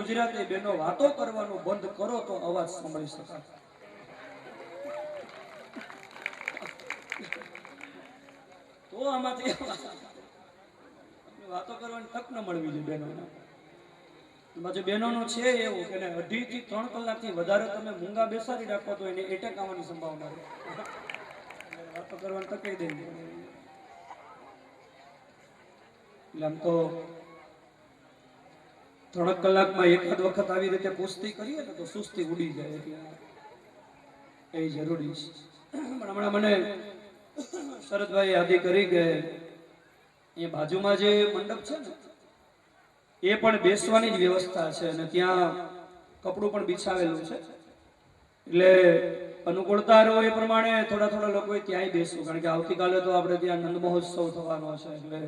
ગુજરાતી બેનો વાતો કરવાનું બંધ કરો તો અવાજ સાંભળી શકાય. તો આમાંથી વાતો કરવાની તક ન મળવી જોઈએ બહેનોને. બાજુ બહેનોનું છે એવું કે 2.5 થી 3 કલાકથી વધારે તમે મૂંગા બેસાડી રાખો તો એને એટેક આવવાની સંભાવના છે. વાતો કરવાની તક દે. એટલે આમ તો 3 કલાકમાં એકાદ વખત આવી રીતે કુસ્તી કરીએ ને તો સુસ્તી ઉડી જાય. એટલે એ જરૂરી છે. પણ હમણાં મને શરદભાઈ યાદી કરી કે એ બાજુમાં જે મંડપ છે ને એ પણ બેસવાની જ વ્યવસ્થા છે અને ત્યાં કપડું પણ બિછાવેલું છે. એટલે અનુકૂળતા હોય એ પ્રમાણે થોડા લોકોએ ત્યાંય બેસવું, કારણ કે આવતીકાલે તો આપણે ત્યાં નંદ મહોત્સવ થવાનો છે. એટલે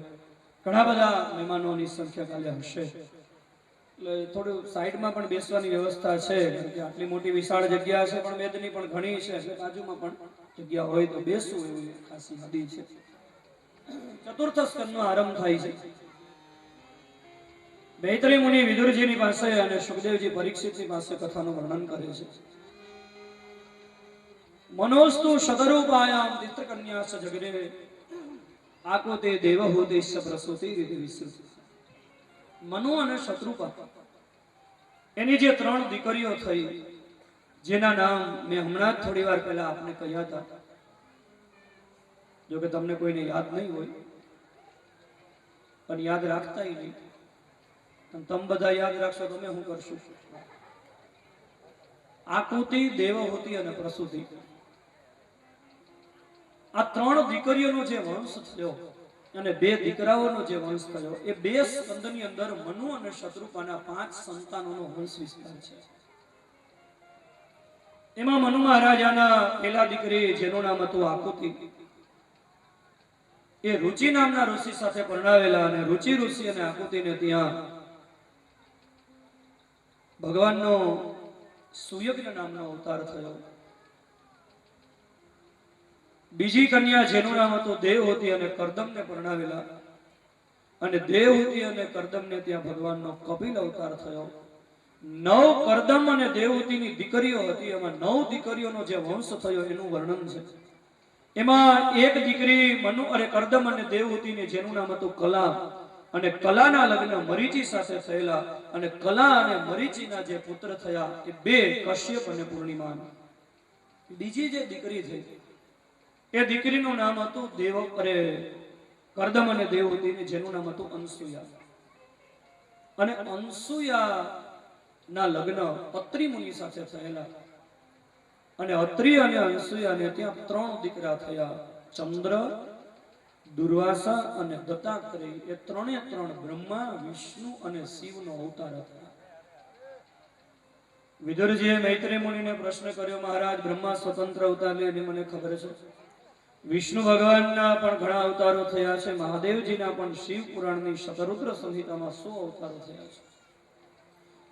ઘણા બધા મહેમાનોની સંખ્યા કાલે હશે. એટલે થોડું સાઈડમાં પણ બેસવાની વ્યવસ્થા છે. આટલી મોટી વિશાળ જગ્યા છે પણ મેદની પણ ઘણી છે. એટલે બાજુમાં પણ જગ્યા હોય તો બેસવું એવી ખાસી હદી છે. ચતુર્થ સ્કંદનો આરંભ થાય છે. મૈત્રી મુનિ વિદુરજીની પાસે અને સુખદેવજી પરીક્ષિતની પાસે કથાનું વર્ણન કરે છે. મનોસ્તુ સદરૂપાયામ તિત્રકન્યાસ જગરે આકૃતે દેવહૂતિશ્ચ પ્રસૂતિ રીતિ વિસ્તૃત. મનુ અને શત્રુપા એની જે 3 દીકરીઓ થઈ, જેના નામ મેં હમણાં જ થોડી વાર પહેલા આપને કહ્યા હતા. જો કે તમને કોઈને યાદ નહીં હોય પણ યાદ રાખતા નહીં. તમે બધા યાદ રાખશો તમે શું કરશો? આકૃતિ, દેવહૂતિ અને પ્રસૂતિ, આ 3 દીકરીઓનો જે વંશ થયો અને 2 દીકરાઓનો જે વંશ થયો, એ 2 સ્કંદની અંદર મનુ અને શત્રુપાના 5 સંતાનોનો વંશ વિસ્તાર છે. એમાં મનુ મહારાજાના પહેલા દીકરી જેનું નામ હતું આકૃતિ, એ રુચિ નામના ઋષિ સાથે પરણાવેલા અને રુચિ ઋષિ અને આકૃતિને ત્યાં ભગવાનનો સુયજ્ઞ નામનો અવતાર થયો. બીજી કન્યા જેનું નામ હતું દેવહૂતિ અને કરદમને પરણાવેલા અને દેવહૂતિ અને કરદમને ત્યાં ભગવાનનો કપિલ અવતાર થયો. 9 કરદમ અને દેવહૂતિની દીકરીઓ હતી. એમાં 9 દીકરીઓનો જે વંશ થયો એનું વર્ણન છે. એમાં એક દીકરી મનુ અને કરદમ અને દેવહૂતિની જેનું નામ હતું કલા, અને કલાના લગ્ન મરીચી સાથે થયેલા અને કલા અને મરીચીના જે પુત્ર થયા એ 2 કશ્યપ અને પૂર્ણિમા. બીજી જે દીકરી થઈ એ દીકરીનું નામ હતું કરદમ અને દેવહૂતિની જેનું નામ હતું અનસુયા. અને અનસુયા ના લગ્ન અત્રિ મુનિ સાથે થયેલા અને અત્રિ અને અનસુયાને ત્યાં 3 દીકરા થયા. ચંદ્ર, દુર્વાસા અને દત્તાત્રેય, એ 3 બ્રહ્મા, વિષ્ણુ અને શિવનો અવતાર હતા. વિદુરજીએ મૈત્રી મુનિને પ્રશ્ન કર્યો, મહારાજ બ્રહ્મા સ્વતંત્ર અવતાર લે એની મને ખબર છે, વિષ્ણુ ભગવાનના પણ ઘણા અવતારો થયા છે, મહાદેવજીના પણ શિવ પુરાણની શતરુદ્ર સંહિતામાં 100 અવતારો થયા છે.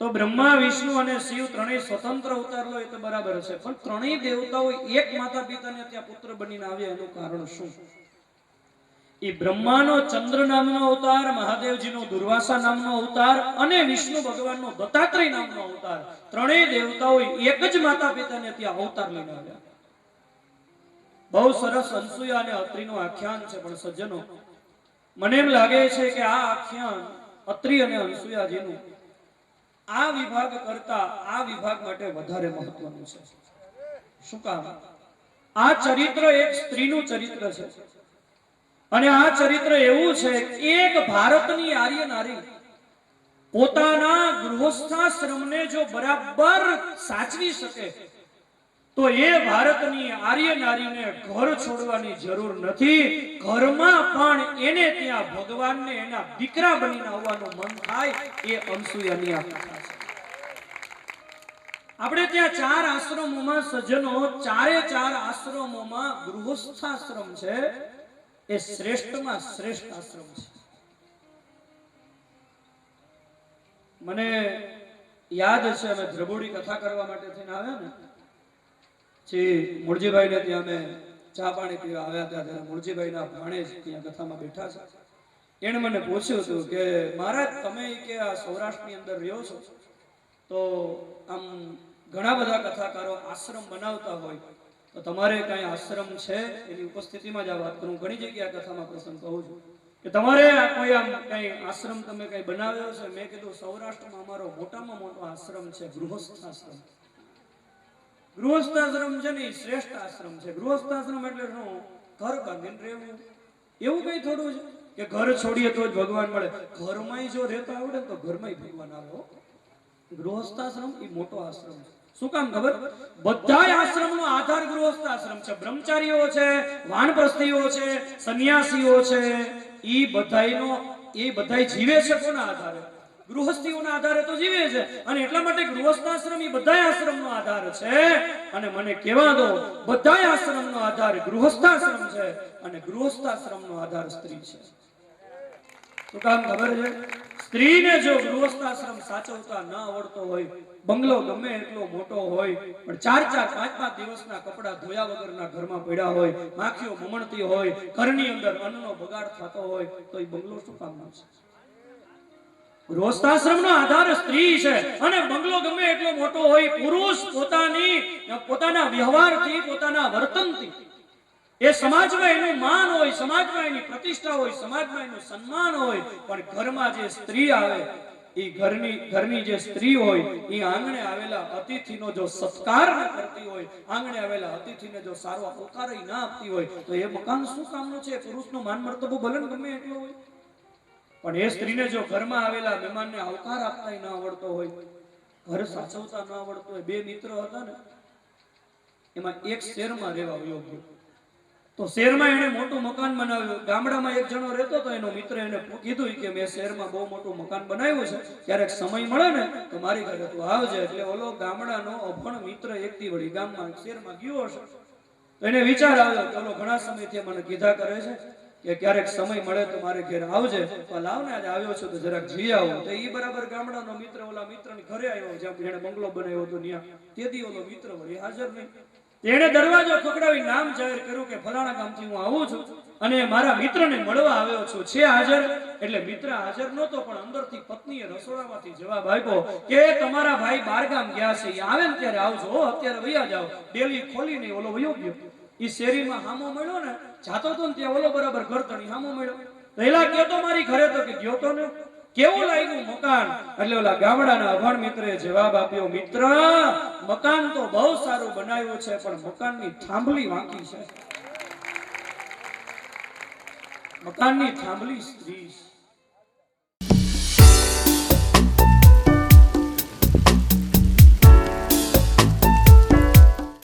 તો બ્રહ્મા વિષ્ણુ અને શિવ ત્રણેય સ્વતંત્ર અવતાર લો એ તો બરાબર છે, પણ ત્રણેય દેવતાઓ એક માતા પિતાને ત્યાં પુત્ર બનીને આવ્યા એનું કારણ શું? એ બ્રહ્માનો ચંદ્ર નામનો અવતાર, મહાદેવજીનો દુર્વાસા નામનો અવતાર અને વિષ્ણુ ભગવાનનો દત્તાત્રેય નામનો અવતાર, ત્રણેય દેવતાઓ એક જ માતા પિતાને ત્યાં અવતાર લઈને આવ્યા. બહુ સરસ અનસુયા અને અત્રિનું આખ્યાન છે, પણ સજ્જનો મને એમ લાગે છે કે આ આખ્યાન અત્રિ અને અનસુયાજીનું આ વિભાગ કરતા આ વિભાગ માટે વધારે મહત્વનું છે. શું કામ? આ ચરિત્ર એક સ્ત્રીનું ચરિત્ર છે અને આ ચરિત્ર એવું છે કે એક ભારતની આર્ય નારી પોતાના ગૃહસ્થાશ્રમને જો બરાબર સાચવી શકે તો એ ભારતની આર્ય નારીને ઘર છોડવાની જરૂર નથી. ઘરમાં પણ એને ત્યાં ભગવાનને એના દીકરા બનીને આવવાનું મન થાય. એ અનસુયાની આ કથા છે. આપણે ત્યાં 4 આશ્રમોમાં સજ્જનો, ચારે 4 આશ્રમોમાં ગૃહસ્થાશ્રમ છે એ શ્રેષ્ઠમાં શ્રેષ્ઠ આશ્રમ છે. મને યાદ છે અમે ધ્રબોડી કથા કરવા માટે થઈને આવ્યા ને, જે મૂળજીભાઈ ને ત્યાં અમે ચા પાણી પીવા આવ્યા હતા, ત્યારે મૂળજીભાઈના ભાણેજ ત્યાં કથામાં બેઠા છે. એને મને પૂછ્યું હતું કે મહારાજ તમે કે આ સૌરાષ્ટ્રની અંદર રહ્યો છો તો આમ ઘણા બધા કથાકારો આશ્રમ બનાવતા હોય તો તમારે કઈ આશ્રમ છે? એની ઉપસ્થિતિમાં જ આ વાત કરું. ઘણી જગ્યાએ કથામાં પ્રસંગ કહું છું કે તમારે કોઈ આમ કઈ આશ્રમ તમે કઈ બનાવ્યો છે? મેં કીધું સૌરાષ્ટ્રમાં અમારો મોટામાં મોટો આશ્રમ છે ગૃહસ્થાશ્રમ. ગૃહસ્થાશ્રમ છે ને એ શ્રેષ્ઠ આશ્રમ છે. ગૃહસ્થાશ્રમ એટલે શું? ઘર બાંધીને રહેવું. એવું કઈ થોડું છે કે ઘર છોડીએ તો જ ભગવાન મળે. ઘરમાં જો રહેતા આવડે તો ઘરમાં ભગવાન આવે. ગૃહસ્થાશ્રમ એ મોટો આશ્રમ છે. શું કામ ખબર? બધા આશ્રમનો આધાર ગૃહસ્થાશ્રમ છે. બ્રહ્મચારીઓ છે, વાનપ્રસ્થીઓ છે, સંન્યાસીઓ છે, એ બધાય જીવે છે કોના આધારે? ગૃહસ્થીઓના આધારે તો જીવે છે. અને એટલા માટે ગૃહસ્થાશ્રમ એ બધા આશ્રમનો આધાર છે. અને મને કહેવા દો, બધા આશ્રમનો આધાર ગૃહસ્થાશ્રમ છે અને ગૃહસ્થાશ્રમનો આધાર સ્ત્રી છે. શું કામ ખબર છે? સ્ત્રીને જો ગૃહસ્થાશ્રમ સાચવતા ન આવડતો હોય, બંગલો ગમે એટલો મોટો હોય પણ 4-4, 5-5 દિવસના કપડા ધોયા વગરના ઘરમાં પડ્યા હોય, માખીઓ મમણતી હોય, ઘરની અંદર અન્નનો બગાડ થતો હોય, તો એ બંગલો શું કામનો છે? ગૃહસ્થાશ્રમનો આધાર સ્ત્રી છે. અને બંગલો ગમે એટલો મોટો હોય, પુરુષ પોતાના વ્યવહારથી, પોતાના વર્તનથી એ સમાજમાં એનું માન હોય, સમાજમાં એની પ્રતિષ્ઠા હોય, સમાજમાં એનું સન્માન હોય, પણ ઘરમાં જે સ્ત્રી આવે એ ઘરની જે સ્ત્રી હોય એ આંગણે આવેલા અતિથિનો જો સત્કાર ન કરતી હોય, આંગણે આવેલા અતિથિને જો સારો આવકાર ન આપતી હોય તો એ મકાન શું કામનું છે? પુરુષનો માન મર્તબો ભલે ગમે એટલો હોય, પણ એ સ્ત્રીને જો ઘરમાં આવેલા મહેમાનને આવકાર આપતા ન આવડતો હોય, ઘર સાચવતા ન આવડતો હોય. 2 મિત્રો હતા ને, એમાં એક શહેરમાં રહેવા યોગ્ય તો શહેરમાં એને મોટું મકાન બનાવ્યું. ગામડામાં એક જણો રહેતો હતો, એનો મિત્ર એને કીધું કે મેં શહેરમાં બહુ મોટું મકાન બનાવ્યું છે, ક્યારેક સમય મળે ને તો મારી ઘરે તું આવજે. એટલે ઓલો ગામડાનો અભણ મિત્ર એકથી વળી ગામમાં શહેરમાં ગયો હશે તો એને વિચાર આવ્યો કે ઓલો ઘણા સમયથી મને કીધા કરે છે કે ક્યારેક સમય મળે તો મારે ઘરે આવજે, તો લાવ ને આજે આવ્યો છું તો જરાક જઈ આવું. તો એ બરાબર ગામડાનો મિત્ર ઓલા મિત્રની ઘરે આવ્યો, જ્યાં જેણે બંગલો બનાવ્યો હતો ત્યાં. તેથી ઓલો મિત્ર વળી હાજર નહીં. તેણે દરવાજો ખખડાવી નામ જાહેર કર્યું કે ફલાણા ગામથી હું આવું છું અને મારા મિત્રને મળવા આવ્યો છું, છે હાજર? એટલે મિત્ર હાજર નહોતો, પણ અંદરથી પત્નીએ રસોડામાંથી જવાબ આપ્યો કે તમારા ભાઈ બારગામ ગયા છે, એ આવે ને ત્યારે આવજો, અત્યારે વયા જાઓ. ડેલી ખોલીને ઓલો વયો ગયો. એ શેરીમાં હામો મળ્યો ને, જાતો તો ને ત્યાં ઓલો બરાબર ઘર તણી હામો મળ્યો. પહેલા ગયો તો મારી ઘરે તો કે ગયો તો ને, કેવું લાગ્યું મકાન? એટલે ઓલા ગામડાના અભણ મિત્રએ જવાબ આપ્યો, મિત્ર મકાન તો બહુ સારું બનાવ્યું છે પણ મકાનની થાંભલી વાંકી છે. મકાનની થાંભલી સ્ત્રી.